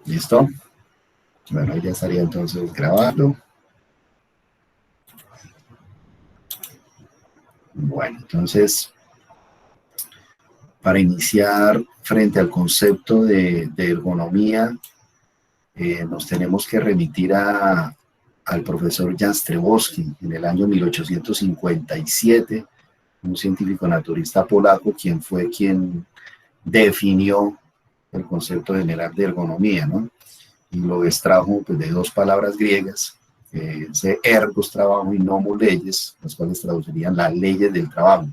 ¿Listo? Bueno, ahí ya estaría entonces grabando. Bueno, entonces, para iniciar frente al concepto de ergonomía, nos tenemos que remitir al profesor Jastrzębowski en el año 1857, un científico naturista polaco, quien definió el concepto general de ergonomía, ¿no? Y lo extrajo pues, de dos palabras griegas, ergos, trabajo, y nomos, leyes, las cuales traducirían las leyes del trabajo,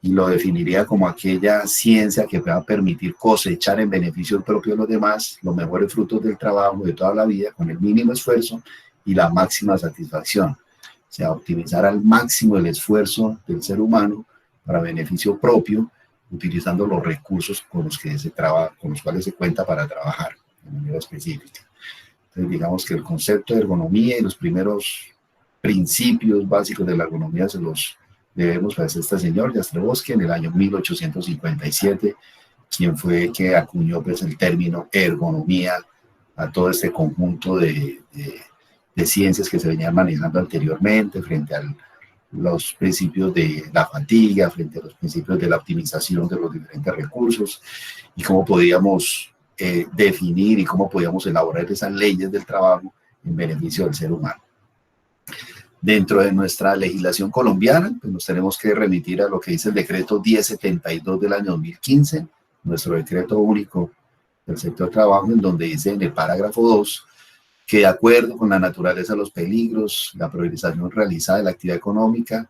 y lo definiría como aquella ciencia que va a permitir cosechar en beneficio propio de los demás los mejores frutos del trabajo de toda la vida con el mínimo esfuerzo y la máxima satisfacción. O sea, optimizar al máximo el esfuerzo del ser humano para beneficio propio, utilizando los recursos con los cuales se cuenta para trabajar de manera específica. Entonces, digamos que el concepto de ergonomía y los primeros principios básicos de la ergonomía se los debemos a este señor Jastrzębowski en el año 1857, quien fue que acuñó pues, el término ergonomía a todo este conjunto de ciencias que se venían manejando anteriormente frente a los principios de la fatiga, frente a los principios de la optimización de los diferentes recursos y cómo podíamos definir y cómo podíamos elaborar esas leyes del trabajo en beneficio del ser humano. Dentro de nuestra legislación colombiana, pues nos tenemos que remitir a lo que dice el decreto 1072 del año 2015, nuestro decreto único del sector trabajo, en donde dice en el parágrafo 2 que de acuerdo con la naturaleza de los peligros, la priorización realizada de la actividad económica,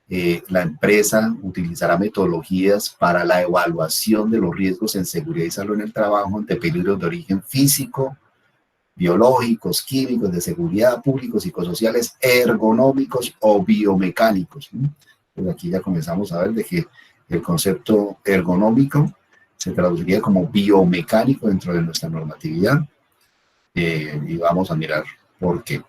la empresa utilizará metodologías para la evaluación de los riesgos en seguridad y salud en el trabajo ante peligros de origen físico, biológicos, químicos, de seguridad, públicos, psicosociales, ergonómicos o biomecánicos. Pues aquí ya comenzamos a ver de que el concepto ergonómico se traduciría como biomecánico dentro de nuestra normatividad, y vamos a mirar por qué.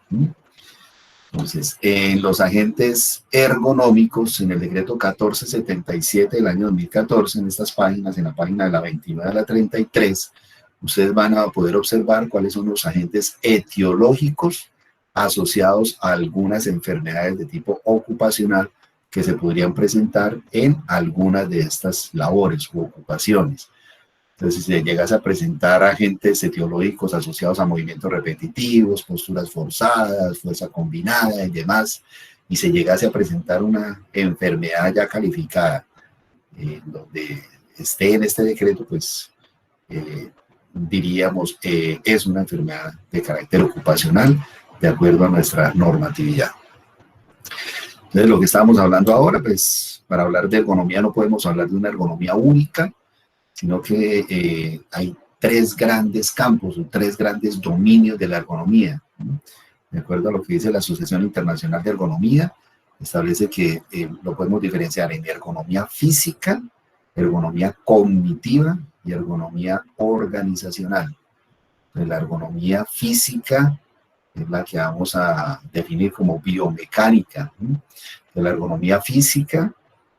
Entonces, en los agentes ergonómicos, en el decreto 1477 del año 2014, en estas páginas, en la página de la 29 a la 33, ustedes van a poder observar cuáles son los agentes etiológicos asociados a algunas enfermedades de tipo ocupacional que se podrían presentar en algunas de estas labores u ocupaciones. Entonces, si llegas a presentar agentes etiológicos asociados a movimientos repetitivos, posturas forzadas, fuerza combinada y demás, y se llegase a presentar una enfermedad ya calificada, donde esté en este decreto, pues diríamos que es una enfermedad de carácter ocupacional de acuerdo a nuestra normatividad. Entonces, lo que estábamos hablando ahora, pues para hablar de ergonomía no podemos hablar de una ergonomía única, sino que hay tres grandes campos o tres grandes dominios de la ergonomía. De acuerdo a lo que dice la Asociación Internacional de Ergonomía, establece que lo podemos diferenciar en ergonomía física, ergonomía cognitiva y ergonomía organizacional. Entonces, la ergonomía física es la que vamos a definir como biomecánica. Entonces, la ergonomía física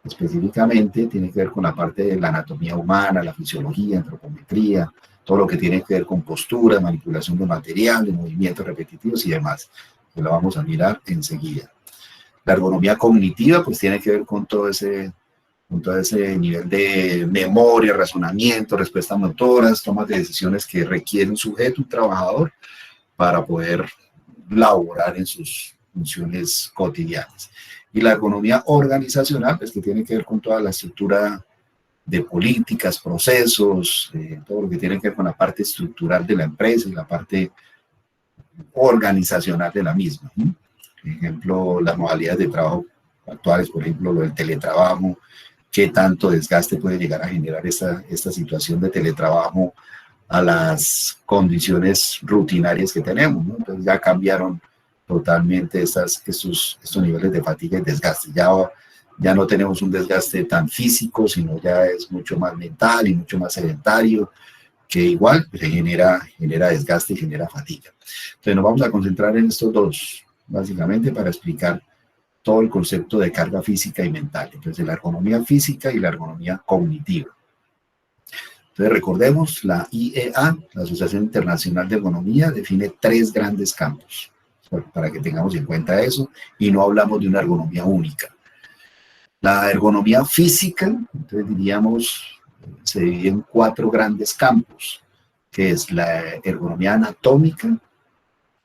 específicamente tiene que ver con la parte de la anatomía humana, la fisiología, antropometría, todo lo que tiene que ver con postura, manipulación de materiales, movimientos repetitivos y demás, que lo vamos a mirar enseguida. La ergonomía cognitiva pues tiene que ver con todo ese nivel de memoria, razonamiento, respuestas motoras, tomas de decisiones que requiere un sujeto, un trabajador, para poder laborar en sus funciones cotidianas. Y la ergonomía organizacional, pues que tiene que ver con toda la estructura de políticas, procesos, todo lo que tiene que ver con la parte estructural de la empresa y la parte organizacional de la misma. Por ejemplo, las modalidades de trabajo actuales, por ejemplo, lo del teletrabajo, qué tanto desgaste puede llegar a generar esta situación de teletrabajo a las condiciones rutinarias que tenemos, ¿no? Entonces ya cambiaron totalmente estos niveles de fatiga y desgaste. Ya no tenemos un desgaste tan físico, sino ya es mucho más mental y mucho más sedentario, que igual genera desgaste y genera fatiga. Entonces nos vamos a concentrar en estos dos, básicamente para explicar todo el concepto de carga física y mental. Entonces la ergonomía física y la ergonomía cognitiva. Entonces recordemos, la IEA, la Asociación Internacional de Ergonomía, define 3 grandes campos, para que tengamos en cuenta eso, y no hablamos de una ergonomía única. La ergonomía física, entonces diríamos, se divide en 4 grandes campos, que es la ergonomía anatómica,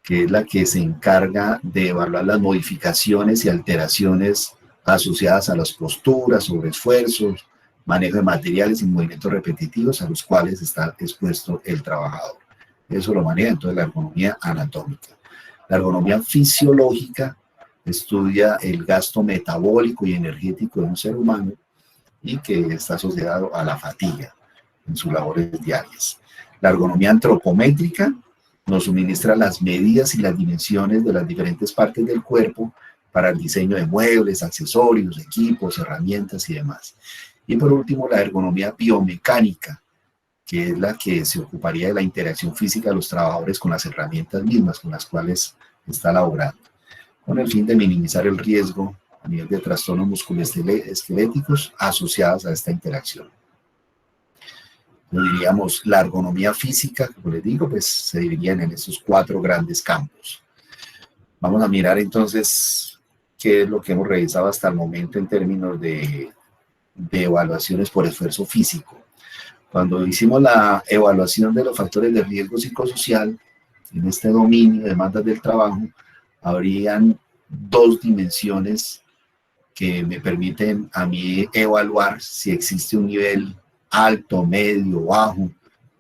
que es la que se encarga de evaluar las modificaciones y alteraciones asociadas a las posturas, sobreesfuerzos, manejo de materiales y movimientos repetitivos a los cuales está expuesto el trabajador. Eso lo maneja entonces la ergonomía anatómica. La ergonomía fisiológica estudia el gasto metabólico y energético de un ser humano y que está asociado a la fatiga en sus labores diarias. La ergonomía antropométrica nos suministra las medidas y las dimensiones de las diferentes partes del cuerpo para el diseño de muebles, accesorios, equipos, herramientas y demás. Y por último, la ergonomía biomecánica, que es la que se ocuparía de la interacción física de los trabajadores con las herramientas mismas con las cuales está laborando, con el fin de minimizar el riesgo a nivel de trastornos musculoesqueléticos asociados a esta interacción. Lo diríamos, la ergonomía física, como les digo, pues se dividían en esos 4 grandes campos. Vamos a mirar entonces qué es lo que hemos revisado hasta el momento en términos de evaluaciones por esfuerzo físico. Cuando hicimos la evaluación de los factores de riesgo psicosocial, en este dominio de demandas del trabajo, habrían 2 dimensiones que me permiten a mí evaluar si existe un nivel alto, medio, bajo,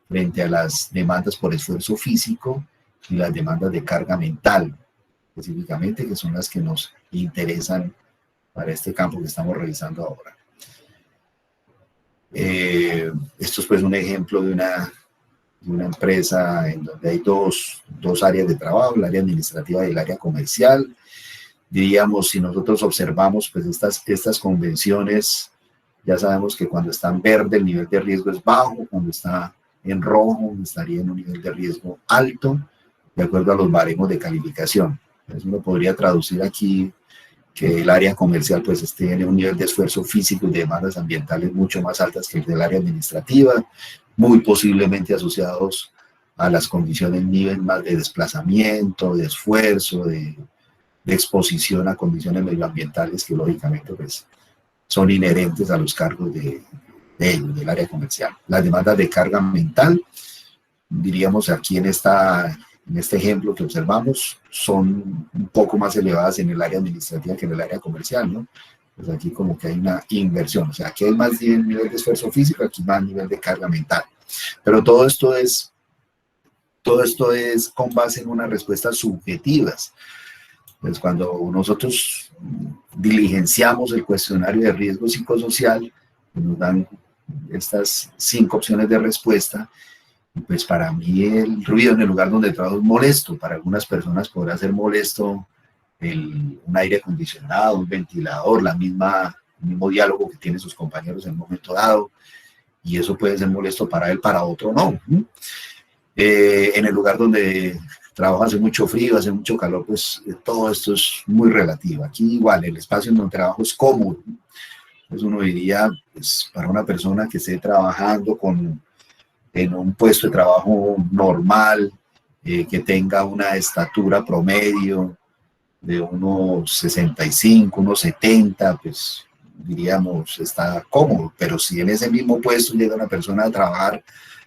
frente a las demandas por esfuerzo físico y las demandas de carga mental, específicamente, que son las que nos interesan para este campo que estamos revisando ahora. Esto es pues un ejemplo de una empresa en donde hay dos áreas de trabajo, el área administrativa y el área comercial. Diríamos, si nosotros observamos pues estas convenciones, ya sabemos que cuando está en verde el nivel de riesgo es bajo, cuando está en rojo estaría en un nivel de riesgo alto, de acuerdo a los baremos de calificación. Entonces uno podría traducir aquí que el área comercial pues tiene un nivel de esfuerzo físico y de demandas ambientales mucho más altas que el del área administrativa, muy posiblemente asociados a las condiciones mismas de desplazamiento, de esfuerzo, de exposición a condiciones medioambientales que lógicamente pues son inherentes a los cargos de ellos, del área comercial. Las demandas de carga mental, diríamos aquí en este ejemplo que observamos, son un poco más elevadas en el área administrativa que en el área comercial, ¿no? Pues aquí como que hay una inversión, o sea, aquí hay más nivel de esfuerzo físico, aquí más nivel de carga mental. Pero todo esto es con base en unas respuestas subjetivas. Pues cuando nosotros diligenciamos el cuestionario de riesgo psicosocial, nos dan estas 5 opciones de respuesta. Pues para mí el ruido en el lugar donde trabajo es molesto. Para algunas personas podrá ser molesto un aire acondicionado, un ventilador, el mismo diálogo que tienen sus compañeros en un momento dado. Y eso puede ser molesto para él, para otro no. En el lugar donde trabajo hace mucho frío, hace mucho calor, pues todo esto es muy relativo. Aquí igual, el espacio en donde trabajo es cómodo. Pues uno diría, pues para una persona que esté trabajando en un puesto de trabajo normal, que tenga una estatura promedio de unos 65, unos 70, pues diríamos está cómodo. Pero si en ese mismo puesto llega una persona a trabajar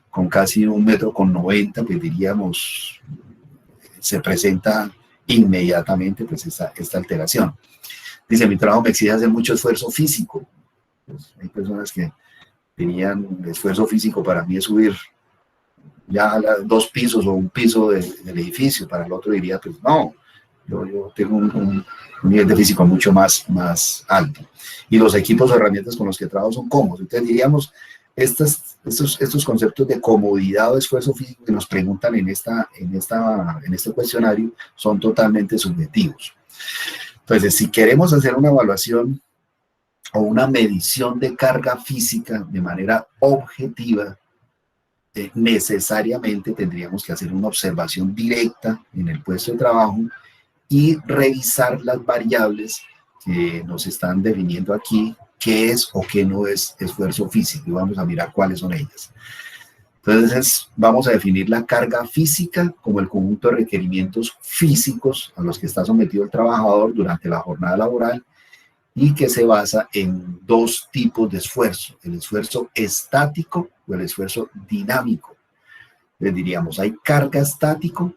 con casi 1,90 m, pues diríamos, se presenta inmediatamente pues esta alteración. Dice, mi trabajo me exige hacer mucho esfuerzo físico. Pues hay personas que tenían esfuerzo físico, para mí es subir ya 2 pisos o un piso del edificio, para el otro diría, pues no, yo tengo un nivel de físico mucho más alto. Y los equipos o herramientas con los que trabajo son cómodos. Entonces diríamos, estos conceptos de comodidad o esfuerzo físico que nos preguntan en este cuestionario son totalmente subjetivos. Entonces, si queremos hacer una evaluación o una medición de carga física de manera objetiva, necesariamente tendríamos que hacer una observación directa en el puesto de trabajo y revisar las variables que nos están definiendo aquí qué es o qué no es esfuerzo físico y vamos a mirar cuáles son ellas. Entonces, vamos a definir la carga física como el conjunto de requerimientos físicos a los que está sometido el trabajador durante la jornada laboral y que se basa en dos tipos de esfuerzo, el esfuerzo estático o el esfuerzo dinámico. Les diríamos, hay carga estática,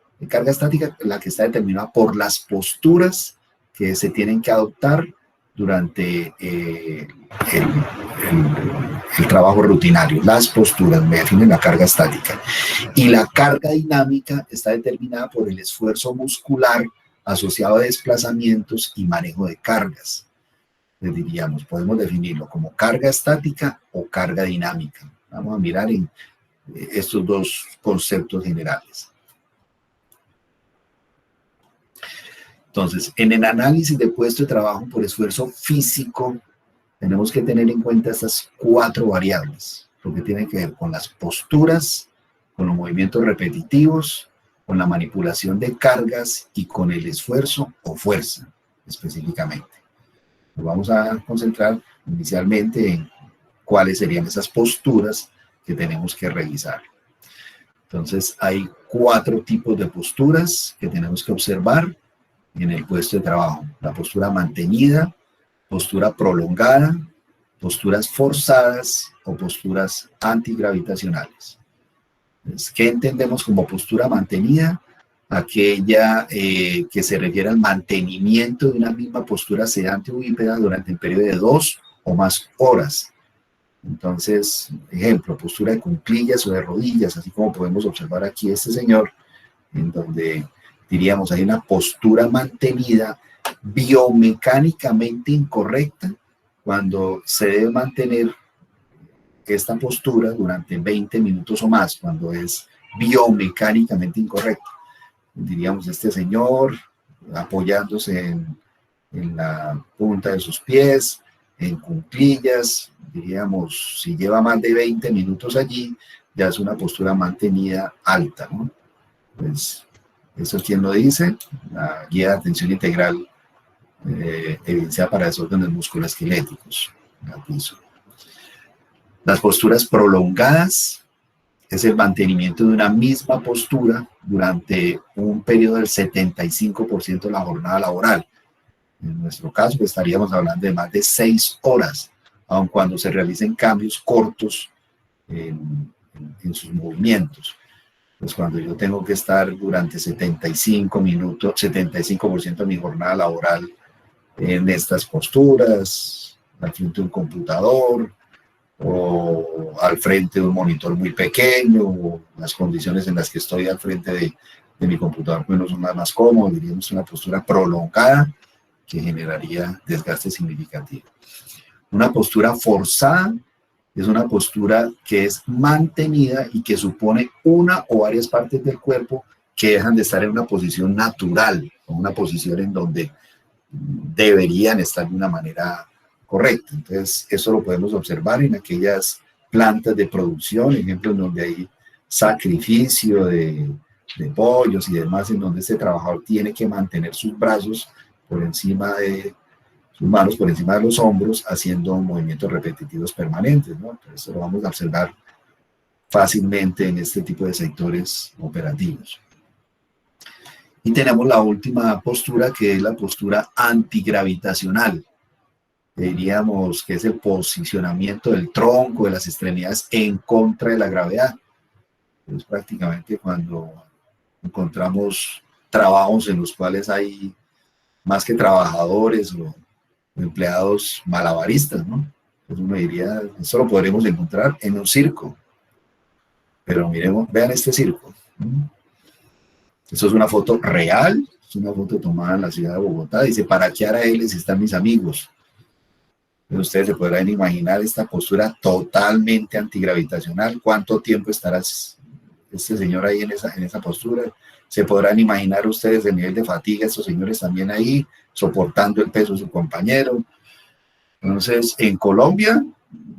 la que está determinada por las posturas que se tienen que adoptar durante el trabajo rutinario. Las posturas me definen la carga estática. Y la carga dinámica está determinada por el esfuerzo muscular asociado a desplazamientos y manejo de cargas. Les diríamos, podemos definirlo como carga estática o carga dinámica. Vamos a mirar en estos dos conceptos generales. Entonces, en el análisis de puesto de trabajo por esfuerzo físico, tenemos que tener en cuenta estas 4 variables, lo que tiene que ver con las posturas, con los movimientos repetitivos, con la manipulación de cargas y con el esfuerzo o fuerza, específicamente. Nos vamos a concentrar inicialmente en cuáles serían esas posturas que tenemos que revisar. Entonces, hay 4 tipos de posturas que tenemos que observar en el puesto de trabajo. La postura mantenida, postura prolongada, posturas forzadas o posturas antigravitacionales. Entonces, ¿qué entendemos como postura mantenida? Aquella que se refiere al mantenimiento de una misma postura sedante o bípeda durante el periodo de 2 o más horas. Entonces, ejemplo, postura de cuclillas o de rodillas, así como podemos observar aquí este señor, en donde diríamos hay una postura mantenida biomecánicamente incorrecta cuando se debe mantener esta postura durante 20 minutos o más, cuando es biomecánicamente incorrecta. Diríamos este señor apoyándose en la punta de sus pies, en cuclillas, diríamos, si lleva más de 20 minutos allí, ya es una postura mantenida alta, ¿no? Pues, eso es quien lo dice, la guía de atención integral evidencia para desórdenes musculoesqueléticos. Las posturas prolongadas es el mantenimiento de una misma postura durante un periodo del 75% de la jornada laboral. En nuestro caso, pues, estaríamos hablando de más de 6 horas, aun cuando se realicen cambios cortos en sus movimientos. Pues cuando yo tengo que estar durante 75 minutos, 75% de mi jornada laboral en estas posturas, al frente de un computador, o al frente de un monitor muy pequeño, o las condiciones en las que estoy al frente de mi computador pues no son las más cómodas, diríamos una postura prolongada que generaría desgaste significativo. Una postura forzada es una postura que es mantenida y que supone una o varias partes del cuerpo que dejan de estar en una posición natural, o una posición en donde deberían estar de una manera correcta. Entonces, eso lo podemos observar en aquellas plantas de producción, ejemplo, en donde hay sacrificio de pollos y demás, en donde este trabajador tiene que mantener sus brazos por encima de sus manos, por encima de los hombros, haciendo movimientos repetitivos permanentes, ¿no? Entonces, eso lo vamos a observar fácilmente en este tipo de sectores operativos. Y tenemos la última postura, que es la postura antigravitacional. Diríamos que es el posicionamiento del tronco, de las extremidades en contra de la gravedad. Es prácticamente cuando encontramos trabajos en los cuales hay más que trabajadores o empleados malabaristas, ¿no? Pues uno diría, eso lo podremos encontrar en un circo. Pero miremos, vean este circo. Esto es una foto real, es una foto tomada en la ciudad de Bogotá. Dice, ¿para qué hará él si están mis amigos? Pero ustedes se podrán imaginar esta postura totalmente antigravitacional. ¿Cuánto tiempo estará este señor ahí en esa postura? Se podrán imaginar ustedes el nivel de fatiga, estos señores también ahí, soportando el peso de su compañero. Entonces, en Colombia,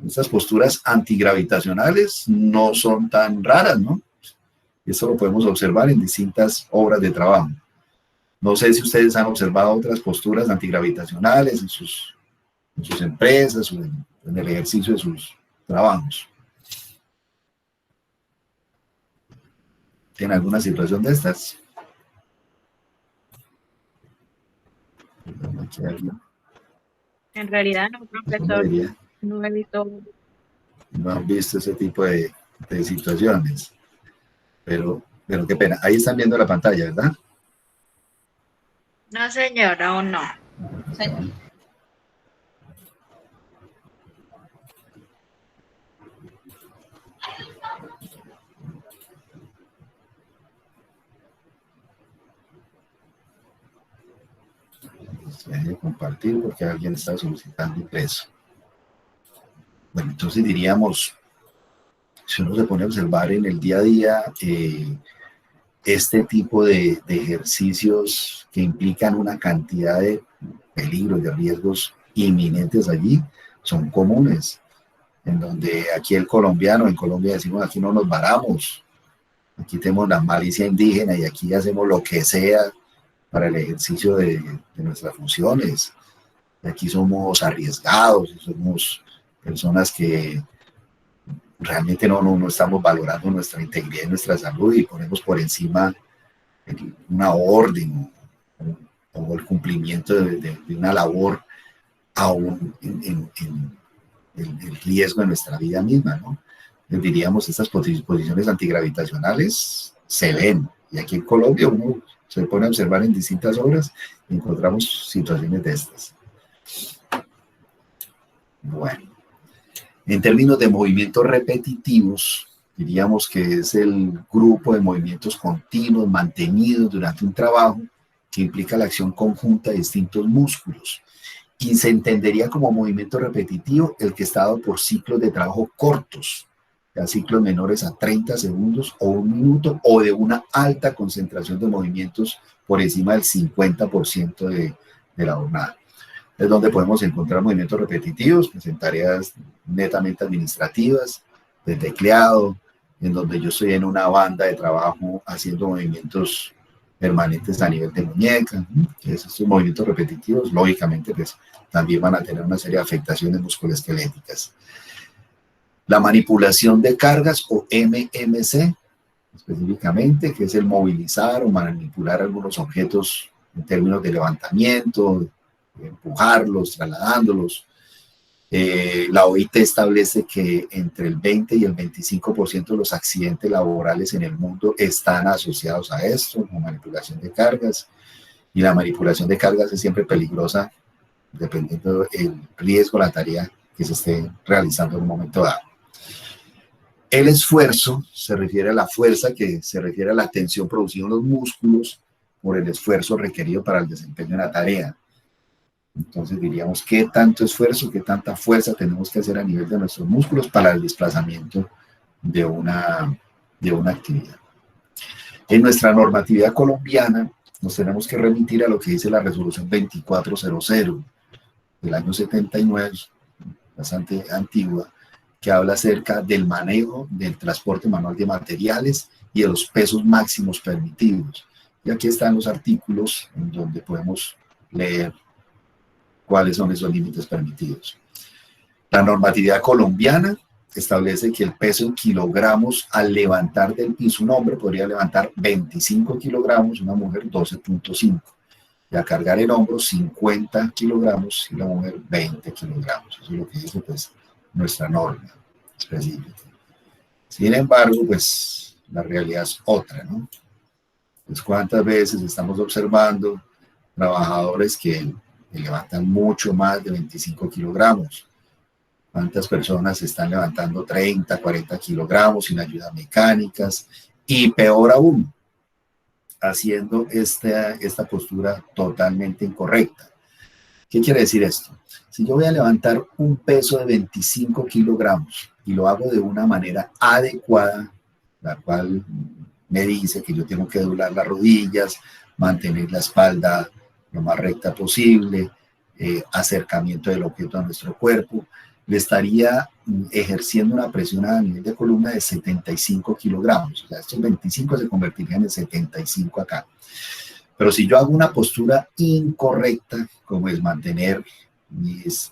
estas posturas antigravitacionales no son tan raras, ¿no? Esto lo podemos observar en distintas obras de trabajo. No sé si ustedes han observado otras posturas antigravitacionales en sus empresas o en el ejercicio de sus trabajos. ¿Tiene alguna situación de estas? En realidad no, profesor, no he visto. No han visto ese tipo de situaciones, pero qué pena. Ahí están viendo la pantalla, ¿verdad? No, señor, aún no. Señor. Deje de compartir porque alguien está solicitando ingreso. Bueno, entonces diríamos, si uno se pone a observar en el día a día, este tipo de ejercicios que implican una cantidad de peligros, de riesgos inminentes allí, son comunes. En donde aquí el colombiano, en Colombia decimos, aquí no nos varamos, aquí tenemos la malicia indígena y aquí hacemos lo que sea para el ejercicio de nuestras funciones. Aquí somos arriesgados, somos personas que realmente no estamos valorando nuestra integridad y nuestra salud y ponemos por encima una orden o el cumplimiento de una labor aún en el riesgo de nuestra vida misma, ¿no? Diríamos, estas posiciones antigravitacionales se ven, y aquí en Colombia uno se pone a observar en distintas obras y encontramos situaciones de estas. Bueno, en términos de movimientos repetitivos, diríamos que es el grupo de movimientos continuos mantenidos durante un trabajo que implica la acción conjunta de distintos músculos. Y se entendería como movimiento repetitivo el que está dado por ciclos de trabajo cortos, ya ciclos menores a 30 segundos o 1 minuto, o de una alta concentración de movimientos por encima del 50% de la jornada. Es donde podemos encontrar movimientos repetitivos, pues en tareas netamente administrativas, de tecleado, en donde yo estoy en una banda de trabajo haciendo movimientos permanentes a nivel de muñeca. Estos movimientos repetitivos, lógicamente, pues también van a tener una serie de afectaciones musculoesqueléticas. La manipulación de cargas, o MMC, específicamente, que es el movilizar o manipular algunos objetos en términos de levantamiento, empujarlos, trasladándolos. La OIT establece que entre el 20 y el 25% de los accidentes laborales en el mundo están asociados a esto, con manipulación de cargas, y la manipulación de cargas es siempre peligrosa dependiendo del riesgo, la tarea que se esté realizando en un momento dado. El esfuerzo se refiere a la fuerza, que se refiere a la tensión producida en los músculos por el esfuerzo requerido para el desempeño de la tarea. Entonces diríamos, ¿qué tanto esfuerzo, qué tanta fuerza tenemos que hacer a nivel de nuestros músculos para el desplazamiento de una actividad? En nuestra normatividad colombiana nos tenemos que remitir a lo que dice la resolución 2400 del año 79, bastante antigua, que habla acerca del manejo del transporte manual de materiales y de los pesos máximos permitidos. Y aquí están los artículos en donde podemos leer cuáles son esos límites permitidos. La normatividad colombiana establece que el peso en kilogramos al levantar del piso, un hombre podría levantar 25 kilogramos, una mujer 12.5, y a cargar en hombros 50 kilogramos y la mujer 20 kilogramos. Eso es lo que dice pues nuestra norma específica. Sin embargo, pues la realidad es otra, ¿no? Pues cuántas veces estamos observando trabajadores que levantan mucho más de 25 kilogramos. ¿Cuántas personas están levantando 30, 40 kilogramos sin ayudas mecánicas? Y peor aún, haciendo esta postura totalmente incorrecta. ¿Qué quiere decir esto? Si yo voy a levantar un peso de 25 kilogramos y lo hago de una manera adecuada, la cual me dice que yo tengo que doblar las rodillas, mantener la espalda lo más recta posible, acercamiento del objeto a nuestro cuerpo, le estaría ejerciendo una presión a nivel de columna de 75 kilogramos. O sea, estos 25 se convertirían en 75 acá. Pero si yo hago una postura incorrecta, como es mantener mis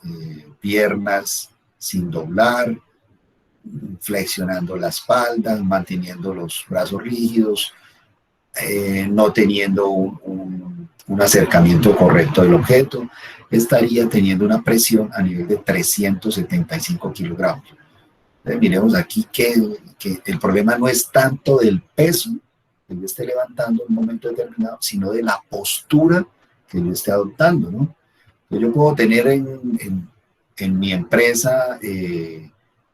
piernas sin doblar, flexionando la espalda, manteniendo los brazos rígidos, no teniendo un acercamiento correcto del objeto, estaría teniendo una presión a nivel de 375 kilogramos. Entonces, miremos aquí que el problema no es tanto del peso que yo esté levantando en un momento determinado, sino de la postura que yo esté adoptando, ¿no? Yo puedo tener en mi empresa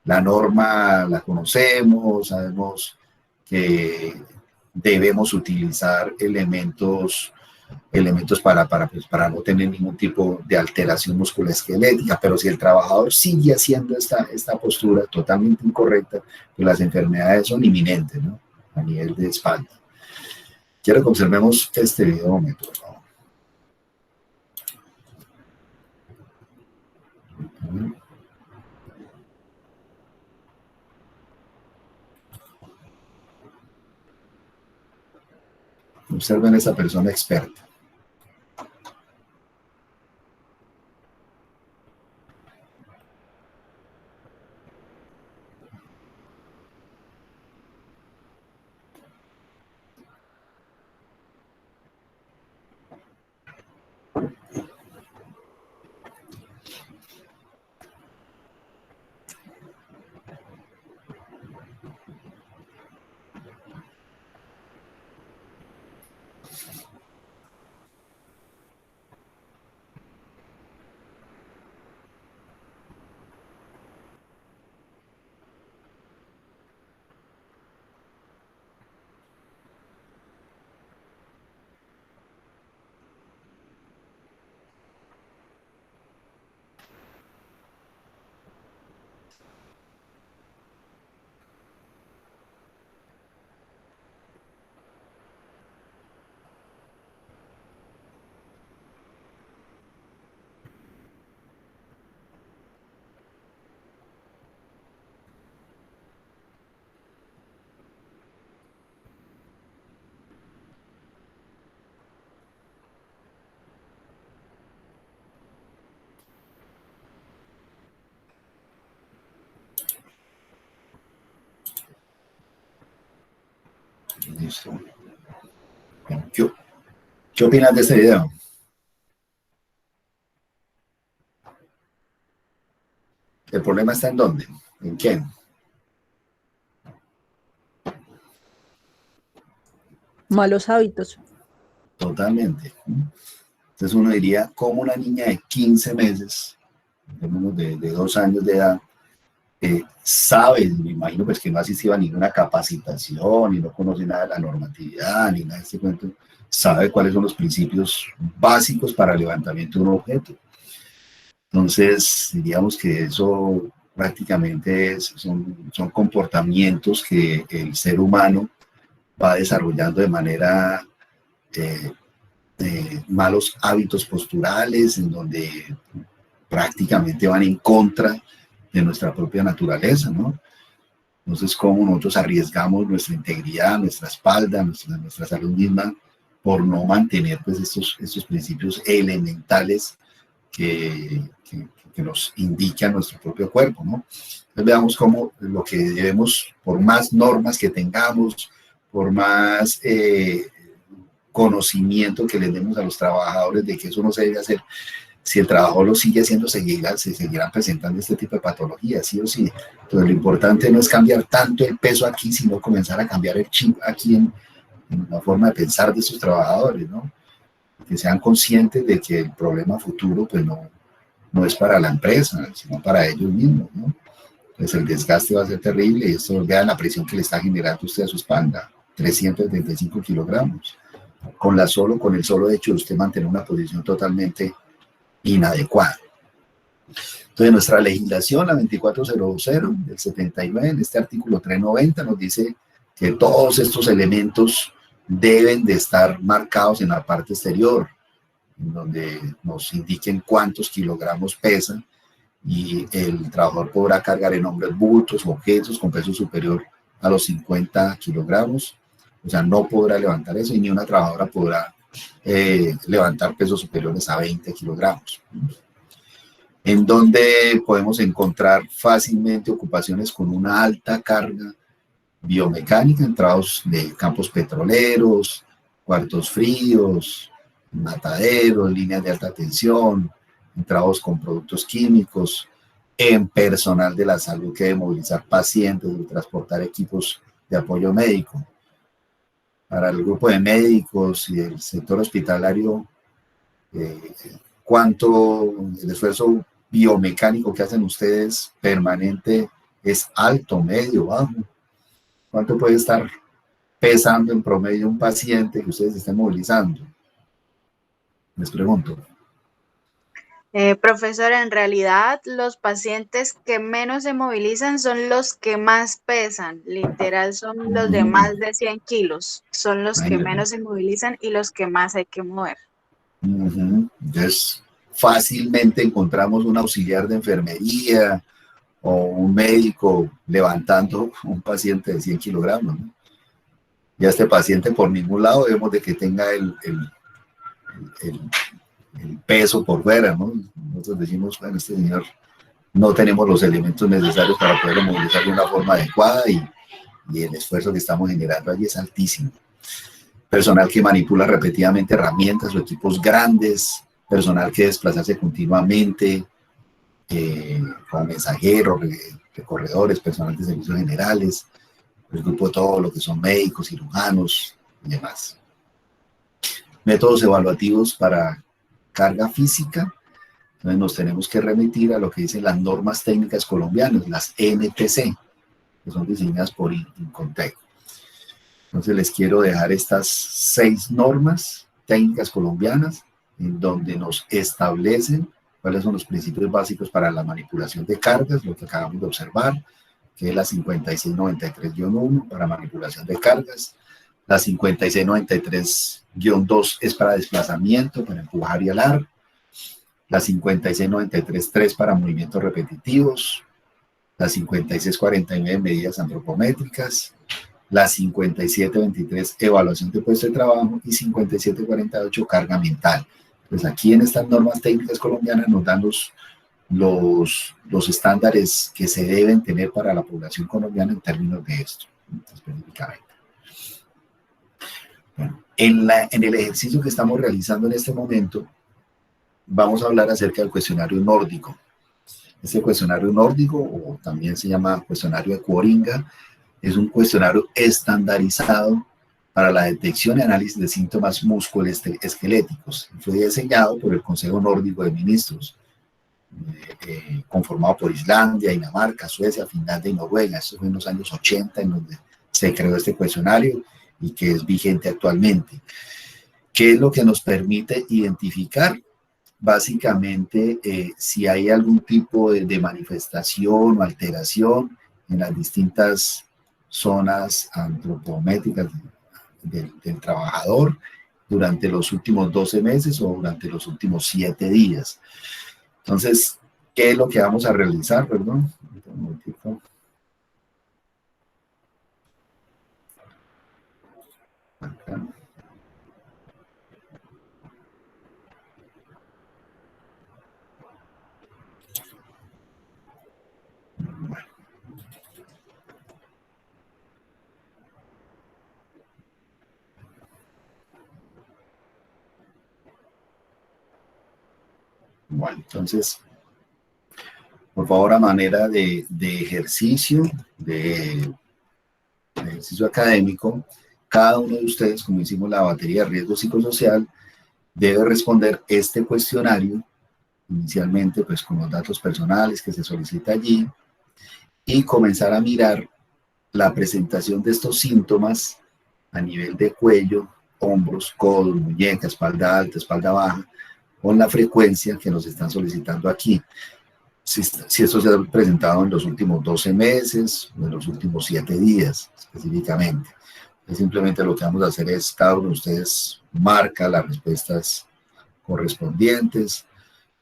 la norma, la conocemos, sabemos que debemos utilizar elementos para no tener ningún tipo de alteración musculoesquelética, pero si el trabajador sigue haciendo esta postura totalmente incorrecta, pues las enfermedades son inminentes, ¿no? A nivel de espalda. Quiero que observemos este video un momento, por favor. Observen a esa persona experta. Listo. Bueno, ¿qué opinas de este video? ¿El problema está en dónde? ¿En quién? Malos hábitos. Totalmente. Entonces uno diría, ¿cómo una niña de 15 meses, de 2 años de edad, sabe, me imagino pues que no asistió a ninguna capacitación y no conoce nada de la normatividad ni nada de este cuento, sabe cuáles son los principios básicos para el levantamiento de un objeto? Entonces diríamos que eso prácticamente son comportamientos que el ser humano va desarrollando de manera malos hábitos posturales, en donde prácticamente van en contra de nuestra propia naturaleza, ¿no? Entonces, cómo nosotros arriesgamos nuestra integridad, nuestra espalda, nuestra salud misma, por no mantener pues estos principios elementales que nos indica nuestro propio cuerpo, ¿no? Entonces veamos cómo lo que debemos, por más normas que tengamos, por más conocimiento que le demos a los trabajadores de que eso no se debe hacer, si el trabajador lo sigue haciendo, se seguirán presentando este tipo de patologías, sí o sí. Entonces lo importante no es cambiar tanto el peso aquí, sino comenzar a cambiar el chip aquí en la forma de pensar de estos trabajadores, ¿no? Que sean conscientes de que el problema futuro pues no es para la empresa, sino para ellos mismos, ¿no? Entonces el desgaste va a ser terrible y esto, vean la presión que le está generando usted a su espalda, 335 kilogramos, con el solo hecho de usted mantener una posición totalmente inadecuada. Entonces nuestra legislación, la 2400 del 79, en este artículo 390 nos dice que todos estos elementos deben de estar marcados en la parte exterior, en donde nos indiquen cuántos kilogramos pesan, y el trabajador podrá cargar en hombros bultos o objetos con peso superior a los 50 kilogramos, o sea, no podrá levantar eso, y ni una trabajadora podrá levantar pesos superiores a 20 kilogramos. en donde podemos encontrar fácilmente ocupaciones con una alta carga biomecánica en trabajos de campos petroleros, cuartos fríos, mataderos, líneas de alta tensión, en trabajos con productos químicos, en personal de la salud que debe movilizar pacientes y transportar equipos de apoyo médico. Para el grupo de médicos y el sector hospitalario, ¿cuánto el esfuerzo biomecánico que hacen ustedes permanente es alto, medio, bajo? ¿Cuánto puede estar pesando en promedio un paciente que ustedes estén movilizando? Les pregunto. Profesor, en realidad los pacientes que menos se movilizan son los que más pesan, literal son los de más de 100 kilos, son los que menos se movilizan y los que más hay que mover. Entonces, fácilmente encontramos un auxiliar de enfermería o un médico levantando un paciente de 100 kilogramos, ¿no? Y a este paciente por ningún lado vemos de que tenga el peso por fuera, ¿no? Nosotros decimos, bueno, este señor no tenemos los elementos necesarios para poderlo movilizar de una forma adecuada y el esfuerzo que estamos generando allí es altísimo. Personal que manipula repetidamente herramientas o equipos grandes, personal que desplazarse continuamente, con mensajeros, recorredores, personal de servicios generales, el grupo de todo lo que son médicos, cirujanos y demás. Métodos evaluativos para carga física. Entonces nos tenemos que remitir a lo que dicen las normas técnicas colombianas, las NTC, que son diseñadas por Incontec. Entonces les quiero dejar estas 6 normas técnicas colombianas en donde nos establecen cuáles son los principios básicos para la manipulación de cargas, lo que acabamos de observar, que es la 5693-1 para manipulación de cargas, la 5693-2 es para desplazamiento, para empujar y alar, la 5693-3 para movimientos repetitivos, la 5649 medidas antropométricas, la 5723 evaluación de puesto de trabajo y 5748 carga mental. Pues aquí en estas normas técnicas colombianas nos dan los estándares que se deben tener para la población colombiana en términos de esto, específicamente. Bueno, en el ejercicio que estamos realizando en este momento, vamos a hablar acerca del cuestionario nórdico. Este cuestionario nórdico, o también se llama cuestionario de Quoringa, es un cuestionario estandarizado para la detección y análisis de síntomas musculoesqueléticos. Fue diseñado por el Consejo Nórdico de Ministros, conformado por Islandia, Dinamarca, Suecia, Finlandia y Noruega. Esto fue en los años 80 en donde se creó este cuestionario y que es vigente actualmente. ¿Qué es lo que nos permite identificar? Básicamente, si hay algún tipo de manifestación o alteración en las distintas zonas antropométricas del trabajador durante los últimos 12 meses o durante los últimos 7 días. Entonces, ¿qué es lo que vamos a realizar? Perdón. Un momentito. Acá. Bueno, entonces, por favor, a manera de ejercicio, de ejercicio académico, cada uno de ustedes, como hicimos la batería de riesgo psicosocial, debe responder este cuestionario, inicialmente pues con los datos personales que se solicita allí, y comenzar a mirar la presentación de estos síntomas a nivel de cuello, hombros, codos, muñeca, espalda alta, espalda baja, con la frecuencia que nos están solicitando aquí. Si esto se ha presentado en los últimos 12 meses o en los últimos 7 días específicamente. Simplemente lo que vamos a hacer es, cada uno de ustedes marca las respuestas correspondientes,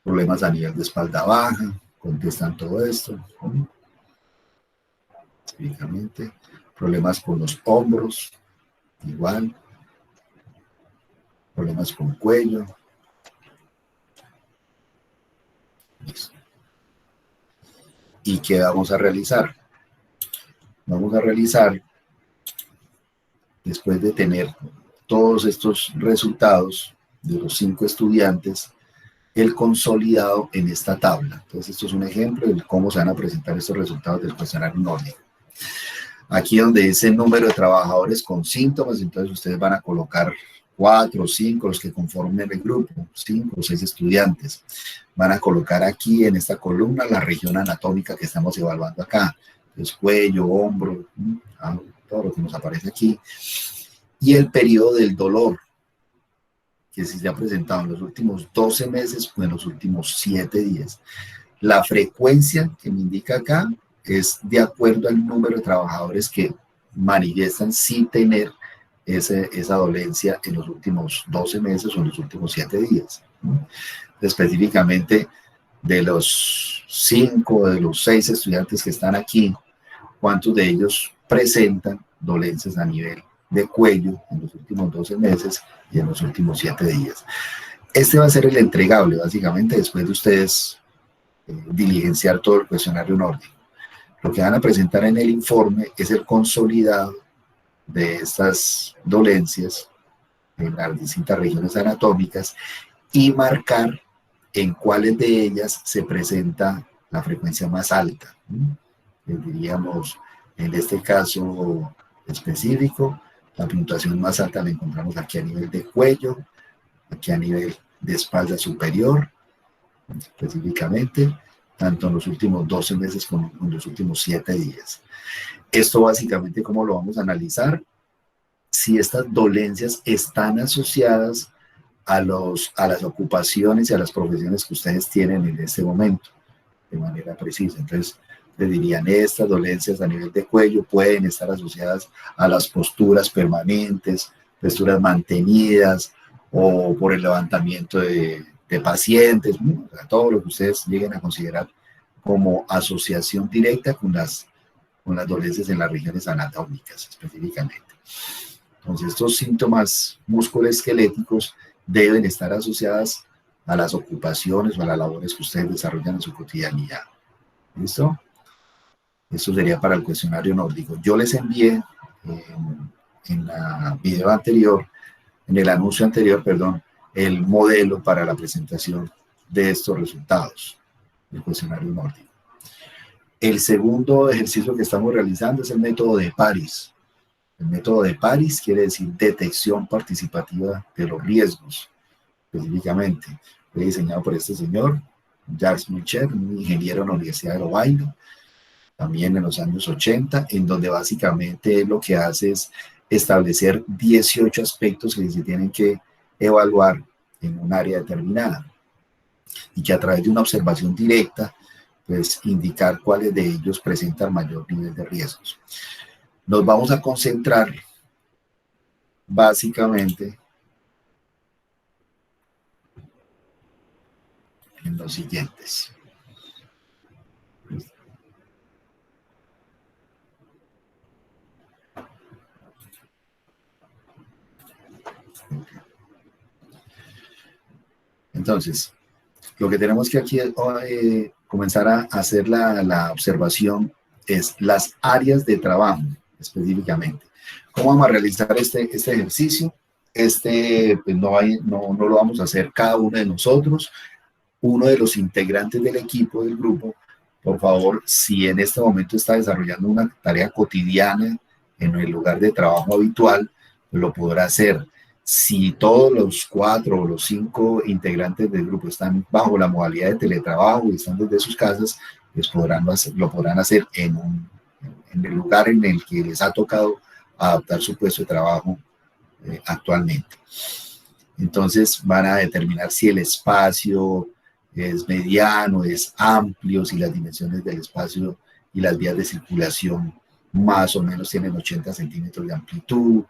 problemas a nivel de espalda baja, contestan todo esto, ¿no? Específicamente, problemas con los hombros, igual, problemas con cuello. Listo. ¿Y qué vamos a realizar? Vamos a realizar, después de tener todos estos resultados de los 5 estudiantes, el consolidado en esta tabla. Entonces, esto es un ejemplo de cómo se van a presentar estos resultados del cuestionario nórdico. Aquí donde dice el número de trabajadores con síntomas, entonces ustedes van a colocar 4 o 5, los que conformen el grupo, 5 o 6 estudiantes. Van a colocar aquí en esta columna la región anatómica que estamos evaluando acá. Entonces, cuello, hombro, todo lo que nos aparece aquí. Y el periodo del dolor, que si se ha presentado en los últimos 12 meses o en los últimos 7 días. La frecuencia que me indica acá es de acuerdo al número de trabajadores que manifiestan sin tener esa dolencia en los últimos 12 meses o en los últimos 7 días. Específicamente, de los 5 o de los 6 estudiantes que están aquí, ¿cuántos de ellos presentan dolencias a nivel de cuello en los últimos 12 meses y en los últimos 7 días? Este va a ser el entregable, básicamente, después de ustedes diligenciar todo el cuestionario nórdico. Lo que van a presentar en el informe es el consolidado de estas dolencias en las distintas regiones anatómicas y marcar en cuáles de ellas se presenta la frecuencia más alta. Diríamos, en este caso específico, la puntuación más alta la encontramos aquí a nivel de cuello, aquí a nivel de espalda superior, específicamente, tanto en los últimos 12 meses como en los últimos 7 días. Esto básicamente, ¿cómo lo vamos a analizar? Si estas dolencias están asociadas a las ocupaciones y a las profesiones que ustedes tienen en este momento, de manera precisa. Entonces, le dirían, estas dolencias a nivel de cuello pueden estar asociadas a las posturas permanentes, posturas mantenidas, o por el levantamiento de pacientes, a todo lo que ustedes lleguen a considerar como asociación directa con las dolencias en las regiones anatómicas específicamente. Entonces, estos síntomas musculoesqueléticos deben estar asociadas a las ocupaciones o a las labores que ustedes desarrollan en su cotidianidad. ¿Listo? Esto sería para el cuestionario nórdico. Yo les envié en la video anterior, en el anuncio anterior, perdón, el modelo para la presentación de estos resultados del cuestionario nórdico. El segundo ejercicio que estamos realizando es el método de Paris. El método de Paris quiere decir detección participativa de los riesgos, específicamente. Fue diseñado por este señor, Jacques Michel, un ingeniero en la Universidad de Lovaina, también en los años 80, en donde básicamente lo que hace es establecer 18 aspectos que se tienen que evaluar en un área determinada y que a través de una observación directa, pues indicar cuáles de ellos presentan mayor nivel de riesgos. Nos vamos a concentrar básicamente en los siguientes. Entonces, lo que tenemos que aquí comenzar a hacer la observación es las áreas de trabajo específicamente. ¿Cómo vamos a realizar este ejercicio? Pues no lo vamos a hacer cada uno de nosotros. Uno de los integrantes del equipo, del grupo, por favor, si en este momento está desarrollando una tarea cotidiana en el lugar de trabajo habitual, lo podrá hacer. Si todos los 4 o los 5 integrantes del grupo están bajo la modalidad de teletrabajo y están desde sus casas, pues lo podrán hacer en el lugar en el que les ha tocado adaptar su puesto de trabajo actualmente. Entonces van a determinar si el espacio es mediano, es amplio, si las dimensiones del espacio y las vías de circulación más o menos tienen 80 centímetros de amplitud,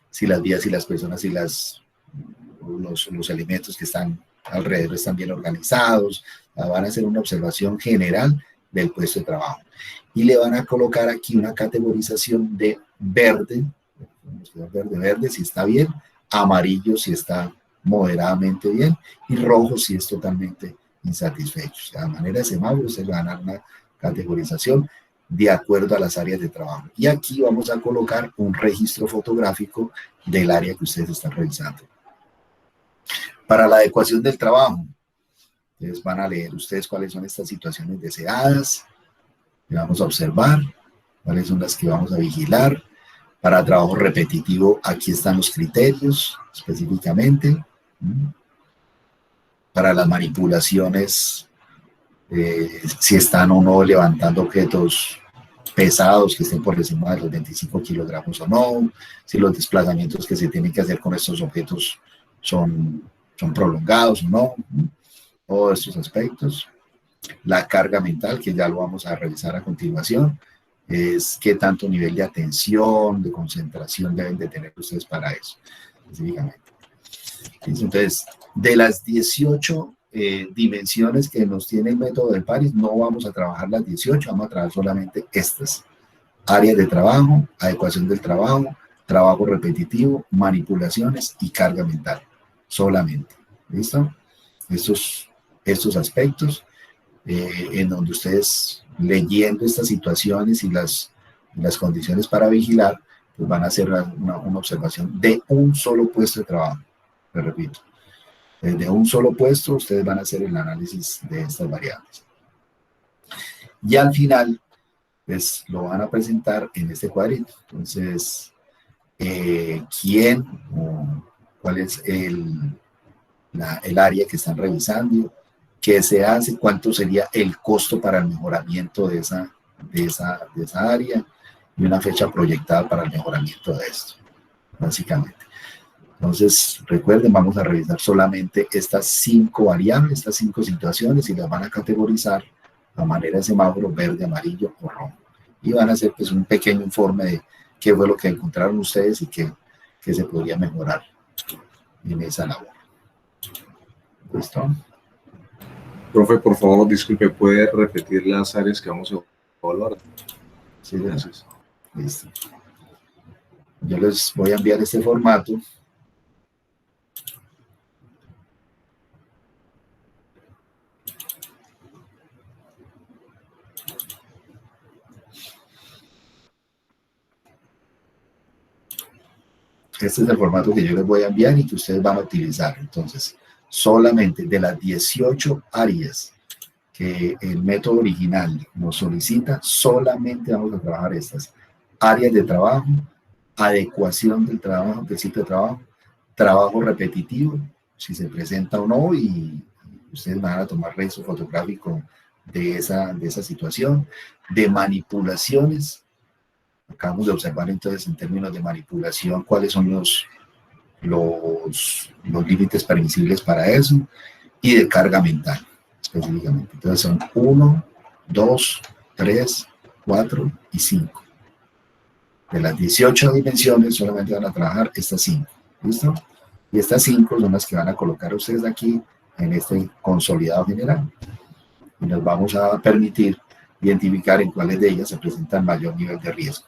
si las vías y las personas y los elementos que están alrededor están bien organizados. Van a hacer una observación general del puesto de trabajo y le van a colocar aquí una categorización de verde si está bien, amarillo si está moderadamente bien y rojo si es totalmente insatisfecho. O sea, de manera de semáforo se va a ganar una categorización de acuerdo a las áreas de trabajo. Y aquí vamos a colocar un registro fotográfico del área que ustedes están revisando. Para la adecuación del trabajo, entonces van a leer ustedes cuáles son estas situaciones deseadas, que vamos a observar, cuáles son las que vamos a vigilar. Para trabajo repetitivo, aquí están los criterios específicamente. Para las manipulaciones, si están o no levantando objetos pesados que estén por encima de los 25 kilogramos o no, si los desplazamientos que se tienen que hacer con estos objetos son prolongados o no, todos estos aspectos. La carga mental, que ya lo vamos a revisar a continuación, es qué tanto nivel de atención, de concentración deben de tener ustedes para eso, específicamente. Entonces, de las 18 dimensiones que nos tiene el método del PARIS, no vamos a trabajar las 18, vamos a trabajar solamente estas. Áreas de trabajo, adecuación del trabajo, trabajo repetitivo, manipulaciones y carga mental, solamente. ¿Listo? Estos aspectos en donde ustedes, leyendo estas situaciones y las condiciones para vigilar, pues van a hacer una observación de un solo puesto de trabajo. Les repito, de un solo puesto ustedes van a hacer el análisis de estas variables. Y al final, pues lo van a presentar en este cuadrito. Entonces, ¿quién o cuál es el área que están revisando? ¿Qué se hace? ¿Cuánto sería el costo para el mejoramiento de esa área? Y una fecha proyectada para el mejoramiento de esto, básicamente. Entonces, recuerden, vamos a revisar solamente estas 5 variables, estas 5 situaciones, y las van a categorizar a manera de semáforo: verde, amarillo o rojo. Y van a hacer pues un pequeño informe de qué fue lo que encontraron ustedes y qué se podría mejorar en esa labor. ¿Listo? Profe, por favor, disculpe, ¿puede repetir las áreas que vamos a evaluar? Sí, gracias. Listo. Yo les voy a enviar este formato. Este es el formato que yo les voy a enviar y que ustedes van a utilizar. Entonces, solamente de las 18 áreas que el método original nos solicita, solamente vamos a trabajar estas: áreas de trabajo, adecuación del trabajo, del sitio de trabajo, trabajo repetitivo, si se presenta o no, y ustedes van a tomar registro fotográfico de esa situación, de manipulaciones. Acabamos de observar entonces en términos de manipulación cuáles son los límites permisibles para eso, y de carga mental específicamente. Entonces son 1, 2, 3, 4 y 5. De las 18 dimensiones solamente van a trabajar estas 5. ¿Listo? Y estas 5 son las que van a colocar ustedes aquí en este consolidado general. Y nos vamos a permitir identificar en cuáles de ellas se presenta el mayor nivel de riesgo.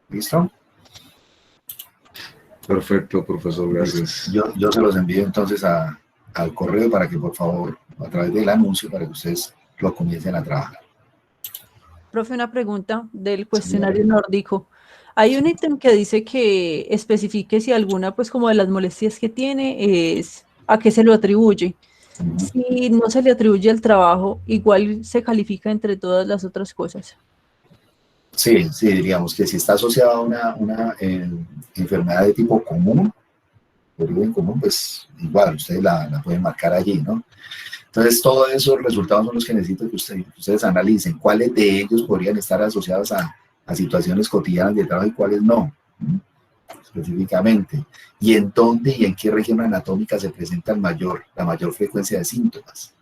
¿Listo? Perfecto, profesor, gracias. Yo se los envío entonces al correo para que, por favor, a través del anuncio, para que ustedes lo comiencen a trabajar. Profe, una pregunta del cuestionario nórdico. Hay un ítem que dice que especifique si alguna, pues, como de las molestias que tiene, es a qué se lo atribuye. Si no se le atribuye al trabajo, igual se califica entre todas las otras cosas. Sí, diríamos que si está asociado a una enfermedad de tipo común, en común, pues igual ustedes la pueden marcar allí, ¿no? Entonces, todos esos resultados son los que necesito que ustedes analicen. ¿Cuáles de ellos podrían estar asociados a situaciones cotidianas de trabajo y cuáles no? Específicamente. ¿Y en dónde y en qué región anatómica se presenta la mayor frecuencia de síntomas?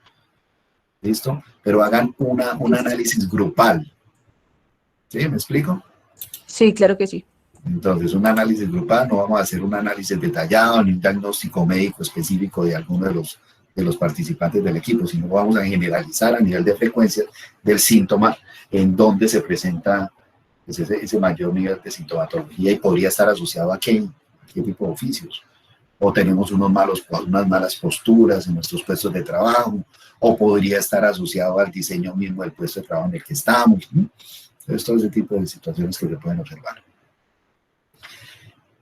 ¿Listo? Pero hagan un análisis grupal. ¿Sí? ¿Me explico? Sí, claro que sí. Entonces, un análisis grupal, no vamos a hacer un análisis detallado ni un diagnóstico médico específico de alguno de los participantes del equipo, sino vamos a generalizar a nivel de frecuencia del síntoma en donde se presenta ese mayor nivel de sintomatología y podría estar asociado a qué tipo de oficios. o tenemos unas malas posturas en nuestros puestos de trabajo, o podría estar asociado al diseño mismo del puesto de trabajo en el que estamos, ¿no? Entonces, todo ese tipo de situaciones que se pueden observar.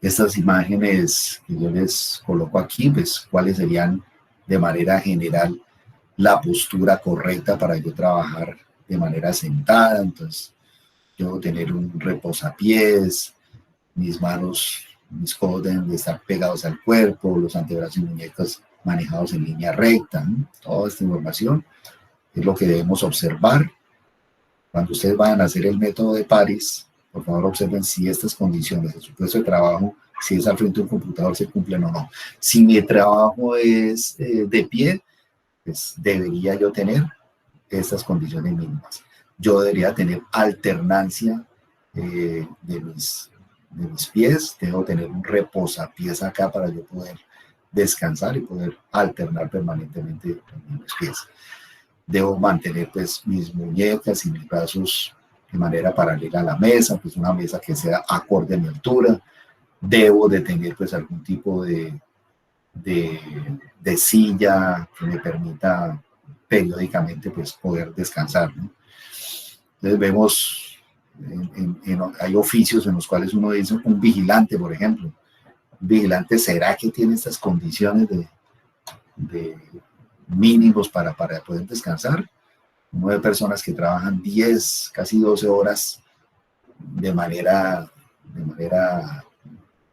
Estas imágenes que yo les coloco aquí, pues, ¿cuáles serían de manera general la postura correcta para yo trabajar de manera sentada? Entonces, yo debo tener un reposapiés, mis manos, mis codos deben de estar pegados al cuerpo, los antebrazos y muñecas manejados en línea recta, ¿no? Toda esta información es lo que debemos observar. Cuando ustedes vayan a hacer el método de Paris, por favor observen si estas condiciones de su puesto de trabajo, si es al frente de un computador, se cumplen o no. Si mi trabajo es de pie, pues debería yo tener estas condiciones mínimas. Yo debería tener alternancia de mis pies, debo tener un reposapiés acá para yo poder descansar y poder alternar permanentemente mis pies. Debo mantener pues mis muñecas y mis brazos de manera paralela a la mesa, pues una mesa que sea acorde a mi altura. Debo de tener pues algún tipo de silla que me permita periódicamente pues poder descansar, ¿no? Entonces vemos, hay oficios en los cuales uno dice, un vigilante, por ejemplo. Un vigilante, ¿será que tiene estas condiciones de mínimos para poder descansar? Uno ve personas que trabajan 10, casi 12 horas de manera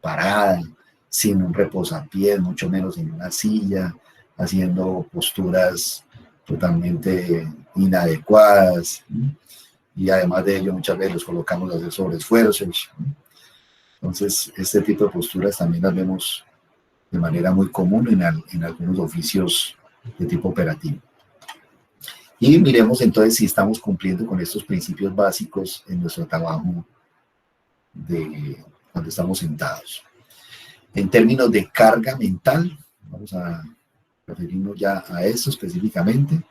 parada, sin un reposapiés, mucho menos en una silla, haciendo posturas totalmente inadecuadas, ¿sí? Y además de ello muchas veces los colocamos a hacer sobreesfuerzos, ¿sí? Entonces este tipo de posturas también las vemos de manera muy común en algunos oficios de tipo operativo. Y miremos entonces si estamos cumpliendo con estos principios básicos en nuestro trabajo cuando estamos sentados. En términos de carga mental, vamos a referirnos ya a eso específicamente.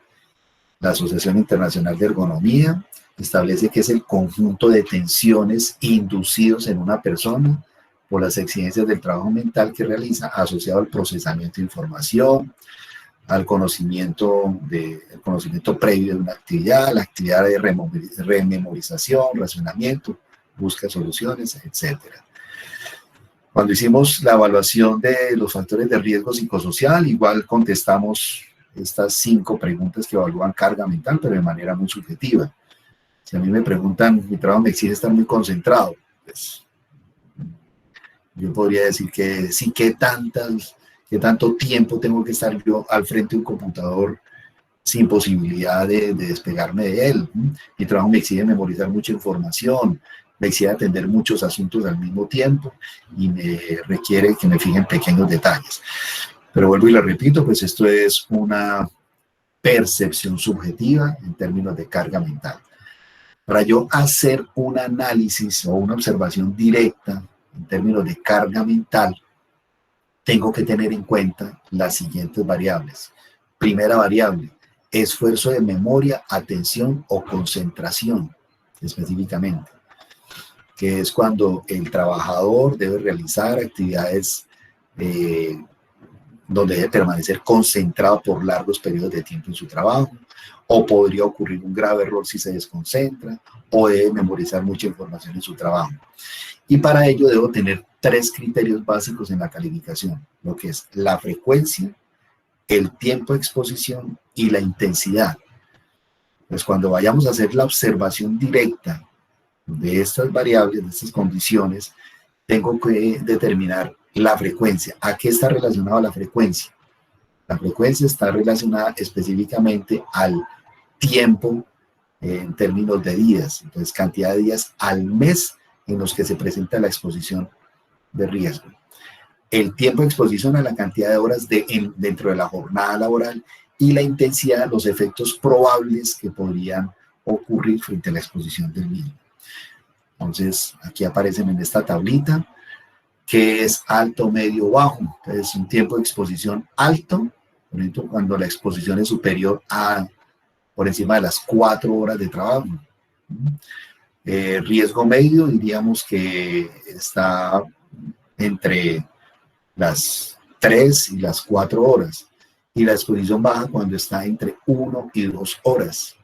La Asociación Internacional de Ergonomía establece que es el conjunto de tensiones inducidos en una persona por las exigencias del trabajo mental que realiza, asociado al procesamiento de información, al conocimiento previo de una actividad, la actividad de rememorización, razonamiento, búsqueda de soluciones, etc. Cuando hicimos la evaluación de los factores de riesgo psicosocial, igual contestamos estas 5 preguntas que evalúan carga mental, pero de manera muy subjetiva. Si a mí me preguntan, mi trabajo me exige estar muy concentrado, pues yo podría decir que sí, ¿qué tanto tiempo tengo que estar yo al frente de un computador sin posibilidad de despegarme de él? Mi trabajo me exige memorizar mucha información, me exige atender muchos asuntos al mismo tiempo y me requiere que me fije en pequeños detalles. Pero vuelvo y lo repito, pues esto es una percepción subjetiva en términos de carga mental. Para yo hacer un análisis o una observación directa en términos de carga mental, tengo que tener en cuenta las siguientes variables. Primera variable, esfuerzo de memoria, atención o concentración, específicamente, que es cuando el trabajador debe realizar actividades donde debe permanecer concentrado por largos periodos de tiempo en su trabajo, o podría ocurrir un grave error si se desconcentra, o debe memorizar mucha información en su trabajo. Y para ello debo tener 3 criterios básicos en la calificación, lo que es la frecuencia, el tiempo de exposición y la intensidad. Pues cuando vayamos a hacer la observación directa de estas variables, de estas condiciones, tengo que determinar la frecuencia. ¿A qué está relacionada la frecuencia? La frecuencia está relacionada específicamente al tiempo en términos de días, entonces cantidad de días al mes en los que se presenta la exposición de riesgo. El tiempo de exposición a la cantidad de horas dentro de la jornada laboral y la intensidad, los efectos probables que podrían ocurrir frente a la exposición del mismo. Entonces, aquí aparecen en esta tablita que es alto, medio, bajo. Entonces, un tiempo de exposición alto, por ejemplo, cuando la exposición es superior a por encima de las 4 horas de trabajo. Riesgo medio, diríamos que está entre las 3 y las 4 horas. Y la exposición baja cuando está entre 1 y 2 horas,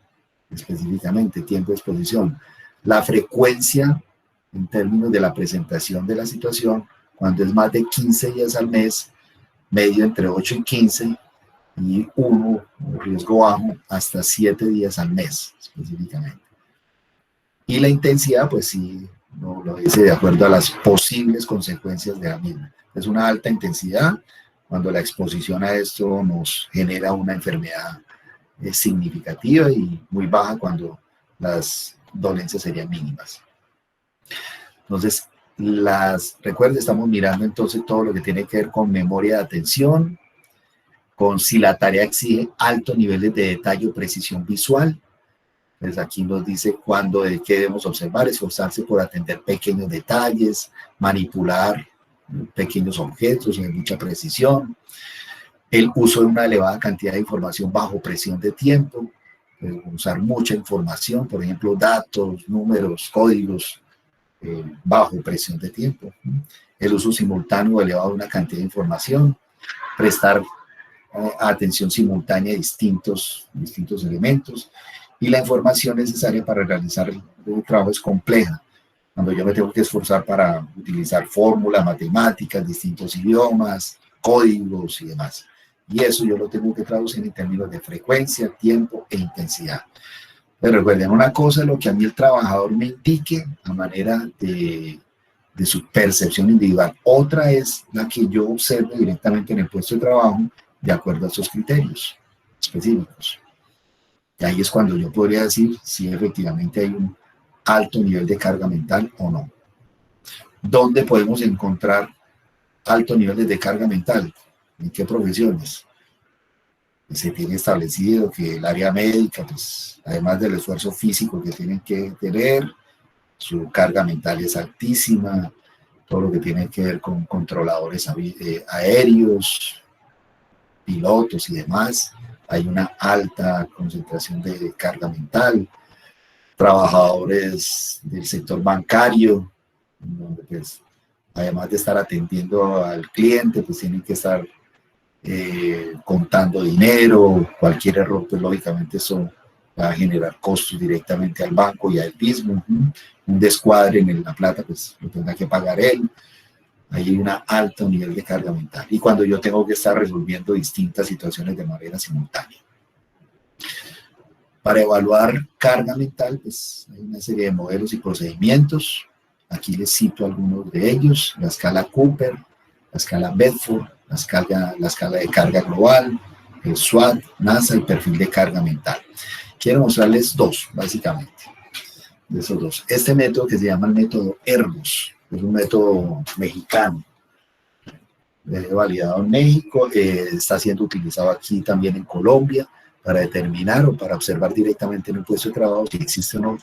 específicamente, tiempo de exposición. La frecuencia, en términos de la presentación de la situación, cuando es más de 15 días al mes, medio entre 8 y 15, y 1, riesgo bajo, hasta 7 días al mes, específicamente. Y la intensidad, pues sí, no lo dice de acuerdo a las posibles consecuencias de la misma. Es una alta intensidad cuando la exposición a esto nos genera una enfermedad significativa, y muy baja cuando las dolencias serían mínimas. Entonces, recuerden, estamos mirando entonces todo lo que tiene que ver con memoria de atención, con si la tarea exige altos niveles de detalle o precisión visual. Pues aquí nos dice cuándo, qué debemos observar, esforzarse por atender pequeños detalles, manipular pequeños objetos en mucha precisión, el uso de una elevada cantidad de información bajo presión de tiempo, usar mucha información, por ejemplo, datos, números, códigos, bajo presión de tiempo, el uso simultáneo o elevado de una cantidad de información, prestar atención simultánea a distintos elementos, y la información necesaria para realizar el trabajo es compleja. Cuando yo me tengo que esforzar para utilizar fórmulas, matemáticas, distintos idiomas, códigos y demás. Y eso yo lo tengo que traducir en términos de frecuencia, tiempo e intensidad. Pero recuerden, una cosa es lo que a mí el trabajador me indique a manera de su percepción individual. Otra es la que yo observo directamente en el puesto de trabajo de acuerdo a esos criterios específicos. Y ahí es cuando yo podría decir si efectivamente hay un alto nivel de carga mental o no. ¿Dónde podemos encontrar altos niveles de carga mental? ¿En qué profesiones? Se tiene establecido que el área médica, pues, además del esfuerzo físico que tienen que tener, su carga mental es altísima. Todo lo que tiene que ver con controladores aéreos, pilotos y demás, hay una alta concentración de carga mental. Trabajadores del sector bancario, donde pues, además de estar atendiendo al cliente, pues tienen que estar contando dinero. Cualquier error, pues lógicamente eso va a generar costos directamente al banco y a él mismo. Un descuadre en la plata, pues lo tendrá que pagar él. Hay un alto nivel de carga mental. Y cuando yo tengo que estar resolviendo distintas situaciones de manera simultánea. Para evaluar carga mental, pues hay una serie de modelos y procedimientos. Aquí les cito algunos de ellos: la escala Cooper, la escala Bedford, la escala de carga global, el SWOT, NASA, el perfil de carga mental. Quiero mostrarles dos, básicamente, de esos dos. Este método, que se llama el método ERGOS, es un método mexicano, validado en México, está siendo utilizado aquí también en Colombia, para determinar o para observar directamente en el puesto de trabajo si existe o no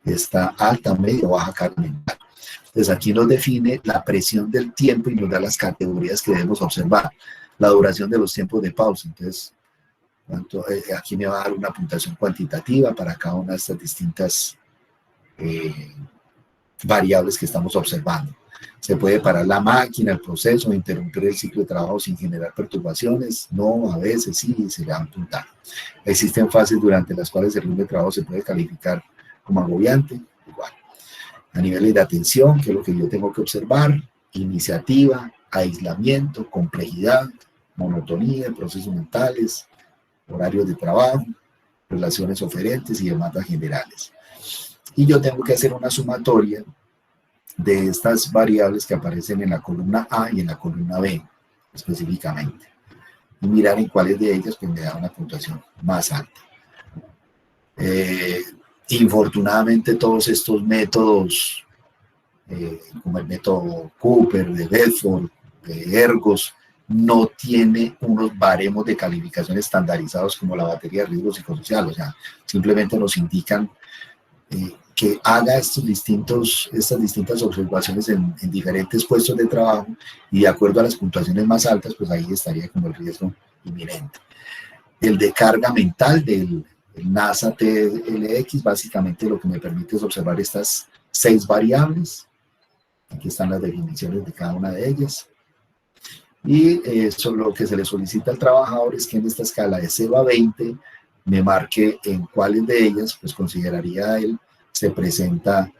esta alta, media o baja carga mental. Entonces aquí nos define la presión del tiempo y nos da las categorías que debemos observar. La duración de los tiempos de pausa. Entonces, aquí me va a dar una puntuación cuantitativa para cada una de estas distintas variables que estamos observando. ¿Se puede parar la máquina, el proceso, interrumpir el ciclo de trabajo sin generar perturbaciones? No, a veces sí, se le dan puntaje. ¿Existen fases durante las cuales el ritmo de trabajo se puede calificar como agobiante? Igual. A niveles de atención, que es lo que yo tengo que observar: iniciativa, aislamiento, complejidad, monotonía, procesos mentales, horarios de trabajo, relaciones oferentes y demandas generales. Y yo tengo que hacer una sumatoria de estas variables que aparecen en la columna A y en la columna B, específicamente, y mirar en cuáles de ellas pues, me da una puntuación más alta. Infortunadamente, todos estos métodos, como el método Cooper, de Bedford, de ERGOS, no tiene unos baremos de calificación estandarizados como la batería de riesgo psicosocial. O sea, simplemente nos indican que haga estas distintas observaciones en diferentes puestos de trabajo, y de acuerdo a las puntuaciones más altas, pues ahí estaría como el riesgo inminente. El de carga mental del NASA TLX, básicamente lo que me permite es observar estas 6 variables. Aquí están las definiciones de cada una de ellas. Y eso lo que se le solicita al trabajador es que en esta escala de 0 a 20 me marque en cuáles de ellas pues consideraría él se presenta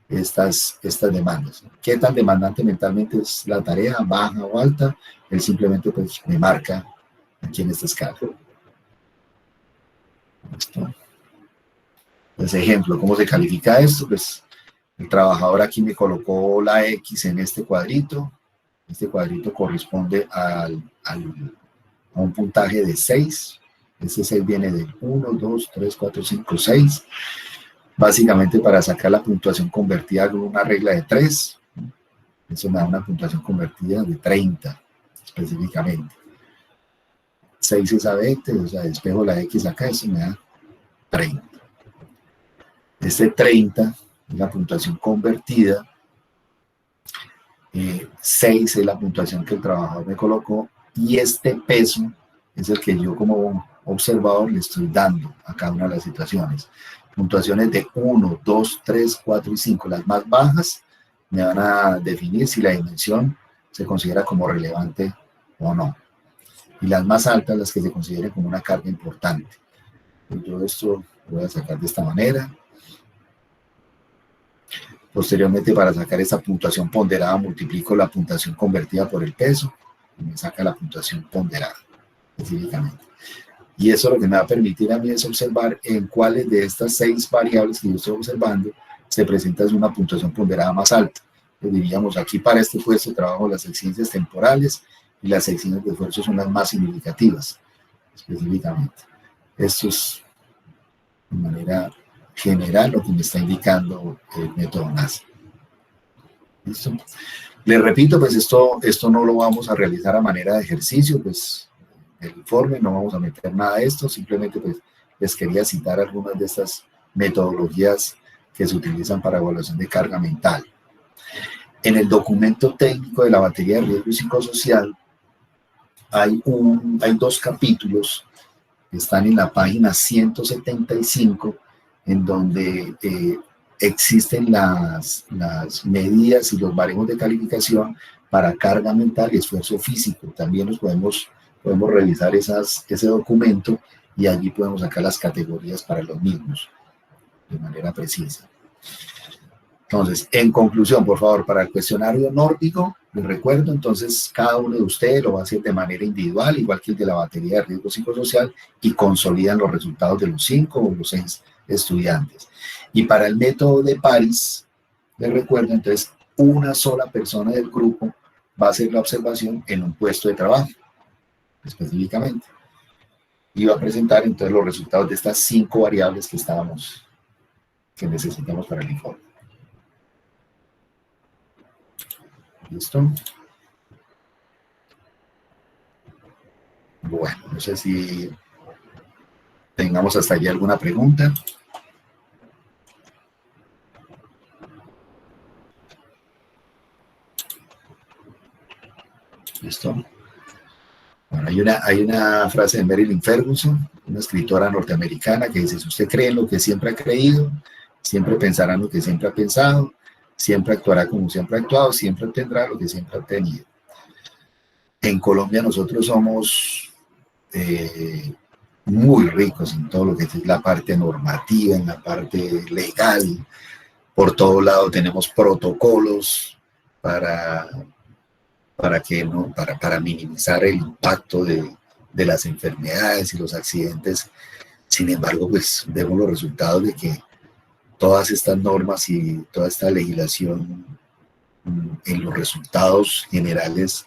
estas demandas. ¿Qué tan demandante mentalmente es la tarea, baja o alta? Él simplemente pues me marca aquí en esta escala. ¿Listo? Pues ejemplo, ¿cómo se califica esto? Pues el trabajador aquí me colocó la X en este cuadrito. Este cuadrito corresponde a un puntaje de 6. Este 6 viene del 1, 2, 3, 4, 5, 6. Básicamente para sacar la puntuación convertida con una regla de 3. Eso me da una puntuación convertida de 30 específicamente. 6 es a 20, o sea, despejo la X acá, eso me da 30. Este 30 es la puntuación convertida. 6 es la puntuación que el trabajador me colocó. Y este peso es el que yo como observador le estoy dando a cada una de las situaciones. Puntuaciones de 1, 2, 3, 4 y 5. Las más bajas me van a definir si la dimensión se considera como relevante o no. Y las más altas, las que se consideren como una carga importante. Yo esto lo voy a sacar de esta manera. Posteriormente, para sacar esta puntuación ponderada, multiplico la puntuación convertida por el peso y me saca la puntuación ponderada, específicamente. Y eso lo que me va a permitir a mí es observar en cuáles de estas 6 variables que yo estoy observando se presenta una puntuación ponderada más alta. Pues diríamos, aquí para este puesto de trabajo las exigencias temporales y las exigencias de esfuerzo son las más significativas, específicamente. Esto es de manera general lo que me está indicando el método NASE. ¿Listo? Les repito, pues esto no lo vamos a realizar a manera de ejercicio, pues el informe, no vamos a meter nada de esto, simplemente pues les quería citar algunas de estas metodologías que se utilizan para evaluación de carga mental. En el documento técnico de la batería de riesgo psicosocial hay 2 capítulos que están en la página 175, en donde existen las medidas y los baremos de calificación para carga mental y esfuerzo físico. También nos podemos revisar ese documento y allí podemos sacar las categorías para los mismos de manera precisa. Entonces, en conclusión, por favor, para el cuestionario nórdico, les recuerdo, entonces, cada uno de ustedes lo va a hacer de manera individual, igual que el de la batería de riesgo psicosocial, y consolidan los resultados de los 5 o los 6 estudiantes. Y para el método de Paris, les recuerdo, entonces, una sola persona del grupo va a hacer la observación en un puesto de trabajo, específicamente. Y va a presentar, entonces, los resultados de estas 5 variables que necesitamos para el informe. ¿Listo? Bueno, no sé si tengamos hasta allí alguna pregunta. ¿Listo? Bueno, hay una frase de Marilyn Ferguson, una escritora norteamericana, que dice: si usted cree en lo que siempre ha creído, siempre pensará en lo que siempre ha pensado, siempre actuará como siempre ha actuado, siempre obtendrá lo que siempre ha obtenido. En Colombia nosotros somos muy ricos en todo lo que es la parte normativa, en la parte legal. Por todo lado tenemos protocolos para minimizar el impacto de las enfermedades y los accidentes. Sin embargo, pues vemos los resultados de que todas estas normas y toda esta legislación en los resultados generales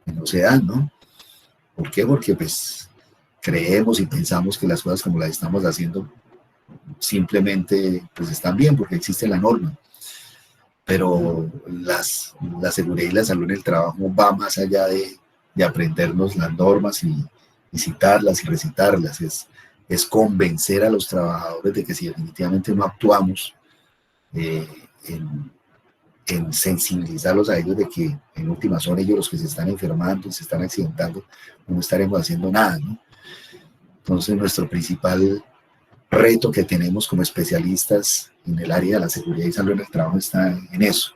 no se dan, ¿no? ¿Por qué? Porque pues creemos y pensamos que las cosas como las estamos haciendo simplemente pues están bien porque existe la norma. Pero la seguridad y la salud en el trabajo va más allá de aprendernos las normas y citarlas y recitarlas. Es convencer a los trabajadores de que si definitivamente no actuamos en sensibilizarlos a ellos de que en última son ellos los que se están enfermando y se están accidentando, no estaremos haciendo nada, ¿no? Entonces nuestro principal reto que tenemos como especialistas en el área de la seguridad y salud en el trabajo está en eso,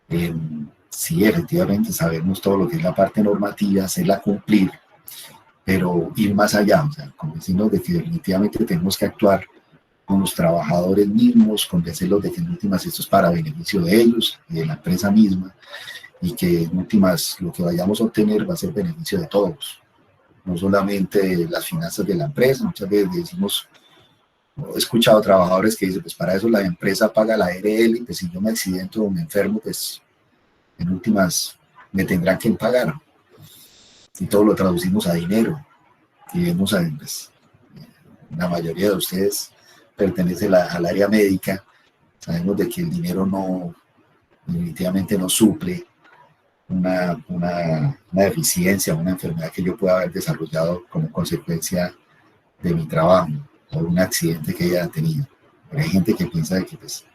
en sí, efectivamente, sabemos todo lo que es la parte normativa, hacerla cumplir, pero ir más allá, o sea, convencernos de que definitivamente tenemos que actuar con los trabajadores mismos, convencerlos de que en últimas esto es para beneficio de ellos y de la empresa misma, y que en últimas lo que vayamos a obtener va a ser beneficio de todos, no solamente las finanzas de la empresa. Muchas veces decimos, he escuchado trabajadores que dicen, pues para eso la empresa paga la ARL, y pues si yo me accidento o me enfermo, pues en últimas me tendrán que pagar, y todo lo traducimos a dinero, y vemos a, pues, la mayoría de ustedes pertenece al área médica, sabemos de que el dinero no, definitivamente no suple una deficiencia, una enfermedad que yo pueda haber desarrollado como consecuencia de mi trabajo o un accidente que haya tenido. Pero hay gente que piensa de que pues,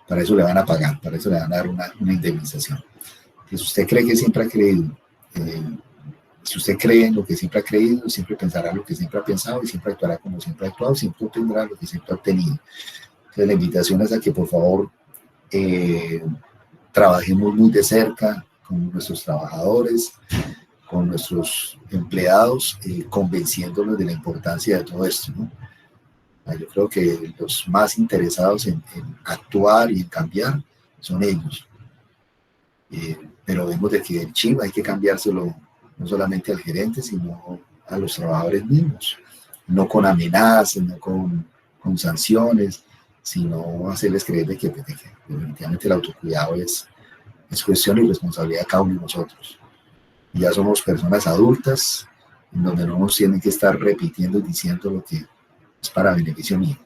para eso le van a pagar, para eso le van a dar una indemnización. Si usted cree que siempre ha creído, si usted cree en lo que siempre ha creído, siempre pensará lo que siempre ha pensado y siempre actuará como siempre ha actuado, siempre obtendrá lo que siempre ha obtenido. Entonces la invitación es a que por favor trabajemos muy de cerca con nuestros trabajadores, con nuestros empleados, convenciéndolos de la importancia de todo esto, ¿no? Yo creo que los más interesados en actuar y en cambiar son ellos. Pero vemos de que el chip hay que cambiárselo no solamente al gerente, sino a los trabajadores mismos. No con amenazas, no con sanciones, sino hacerles creer de que definitivamente el autocuidado es cuestión y responsabilidad de cada uno de nosotros. Ya somos personas adultas, en donde no nos tienen que estar repitiendo y diciendo lo que es para beneficio mío.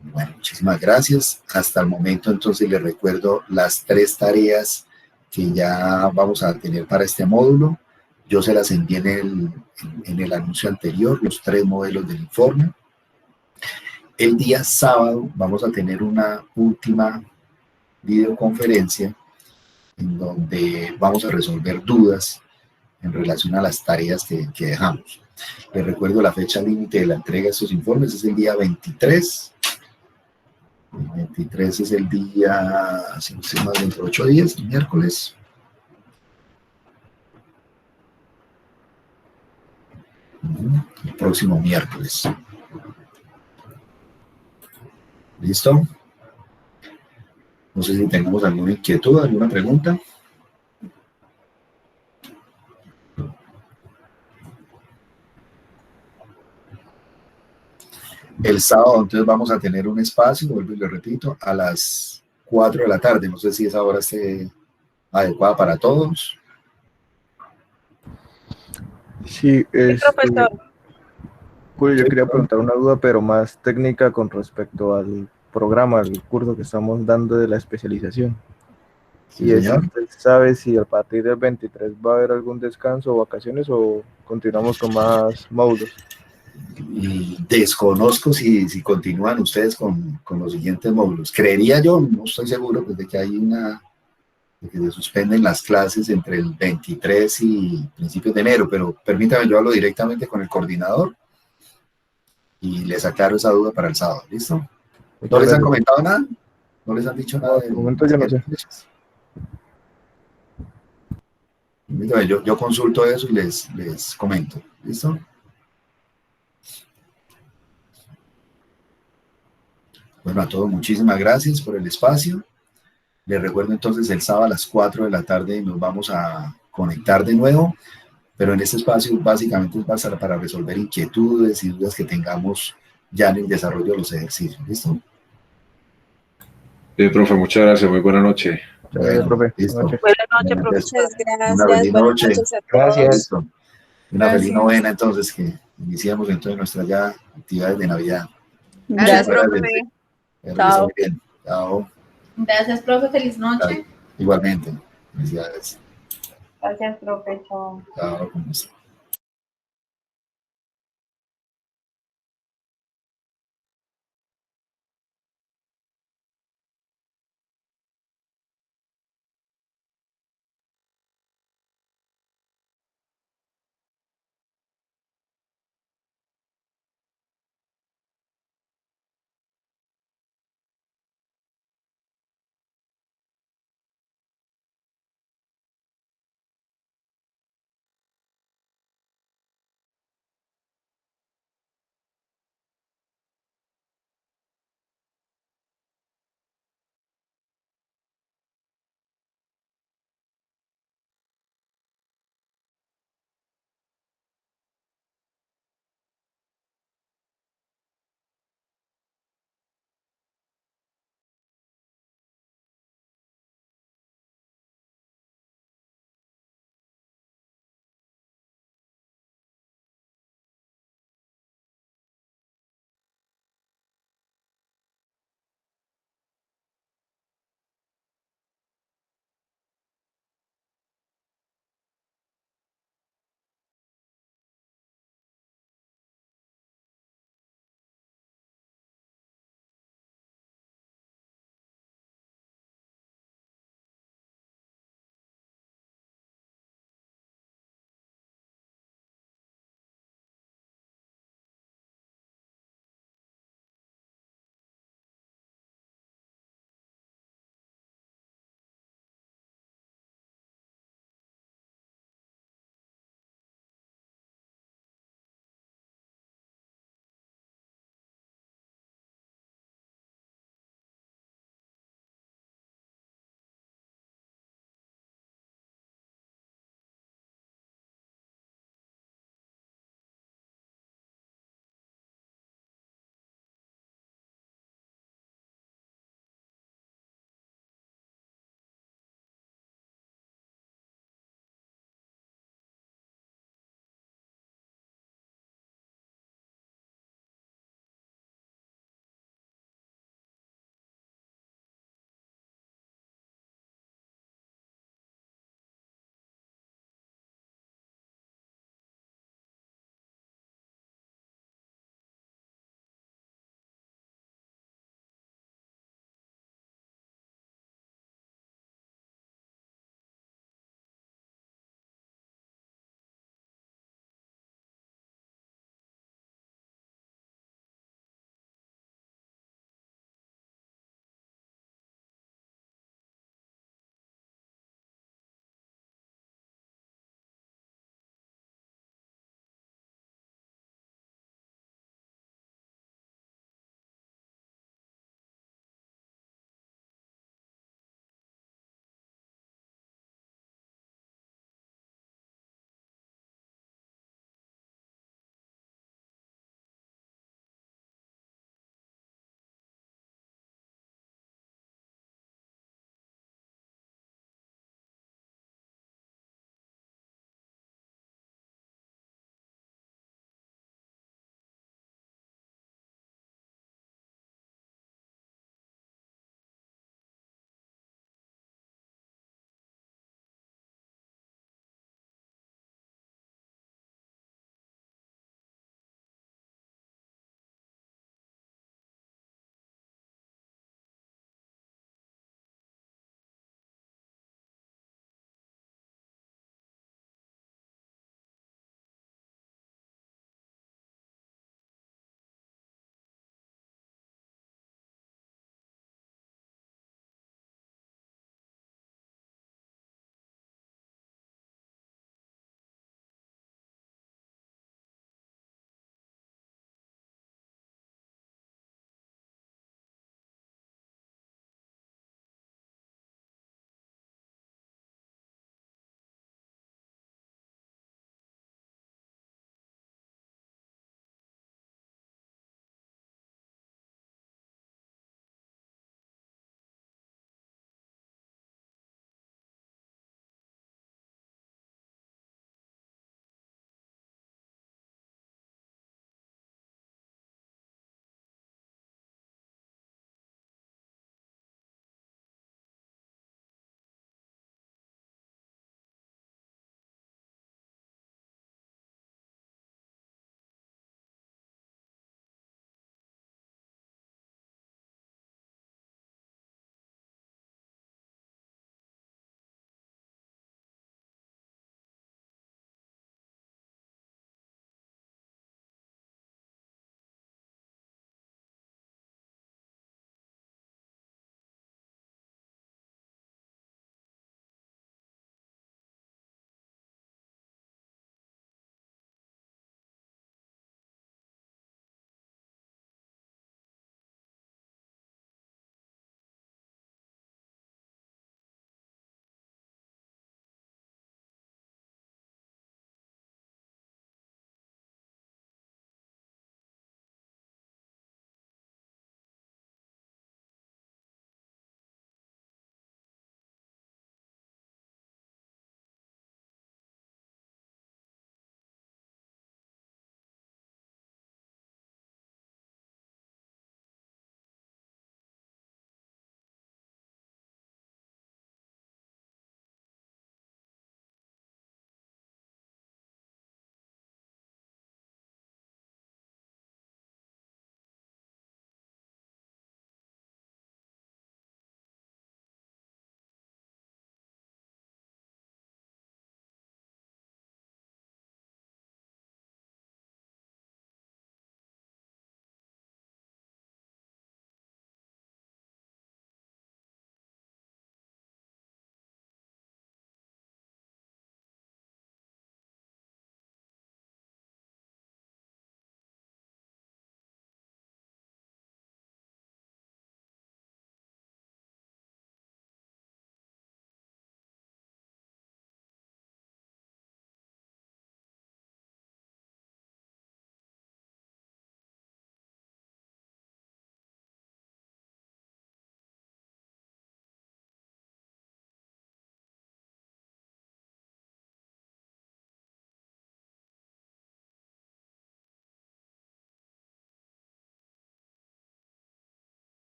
Bueno, muchísimas gracias. Hasta el momento, entonces, les recuerdo las 3 tareas que ya vamos a tener para este módulo. Yo se las envié en el anuncio anterior, los 3 modelos del informe. El día sábado vamos a tener una última videoconferencia en donde vamos a resolver dudas en relación a las tareas que dejamos. Les recuerdo la fecha límite de la entrega de estos informes, es el día 23. El 23 es el día, si no sé más, dentro de 8 días, el miércoles. El próximo miércoles. ¿Listo? No sé si tenemos alguna inquietud, alguna pregunta. El sábado entonces vamos a tener un espacio, vuelvo y lo repito, a las 4 de la tarde. No sé si esa hora esté adecuada para todos. Sí, profesor. Julio, yo quería preguntar una duda, pero más técnica con respecto al programa, al curso que estamos dando de la especialización. Sí, Y es si señor. usted sabe si a partir del 23 va a haber algún descanso o vacaciones o continuamos con más módulos. Y desconozco si continúan ustedes con los siguientes módulos. Creería yo, no estoy seguro, pues, de que de que se suspenden las clases entre el 23 y principios de enero, pero permítame, yo hablo directamente con el coordinador y les aclaro esa duda para el sábado. ¿Listo? ¿No les han comentado nada? ¿No les han dicho nada? De momento yo no sé. Permítame, yo consulto eso y les comento. ¿Listo? Bueno, a todos muchísimas gracias por el espacio. Les recuerdo entonces el sábado a las 4 de la tarde nos vamos a conectar de nuevo, pero en este espacio básicamente va a ser para resolver inquietudes y dudas que tengamos ya en el desarrollo de los ejercicios. ¿Listo? Bien, profe, muchas gracias. Muy buena noche. Bueno, profe. listo. Buenas noches, Bueno, profesor. una feliz noche. Gracias. Listo. Una feliz novena entonces, que iniciamos entonces nuestras ya actividades de Navidad. Gracias, Muchas profe. Espero que Chao. estén bien. Chao. Gracias, profe. Feliz noche. Igualmente. Felicidades. Gracias, profe. Chao. Chao. ¿Cómo estás?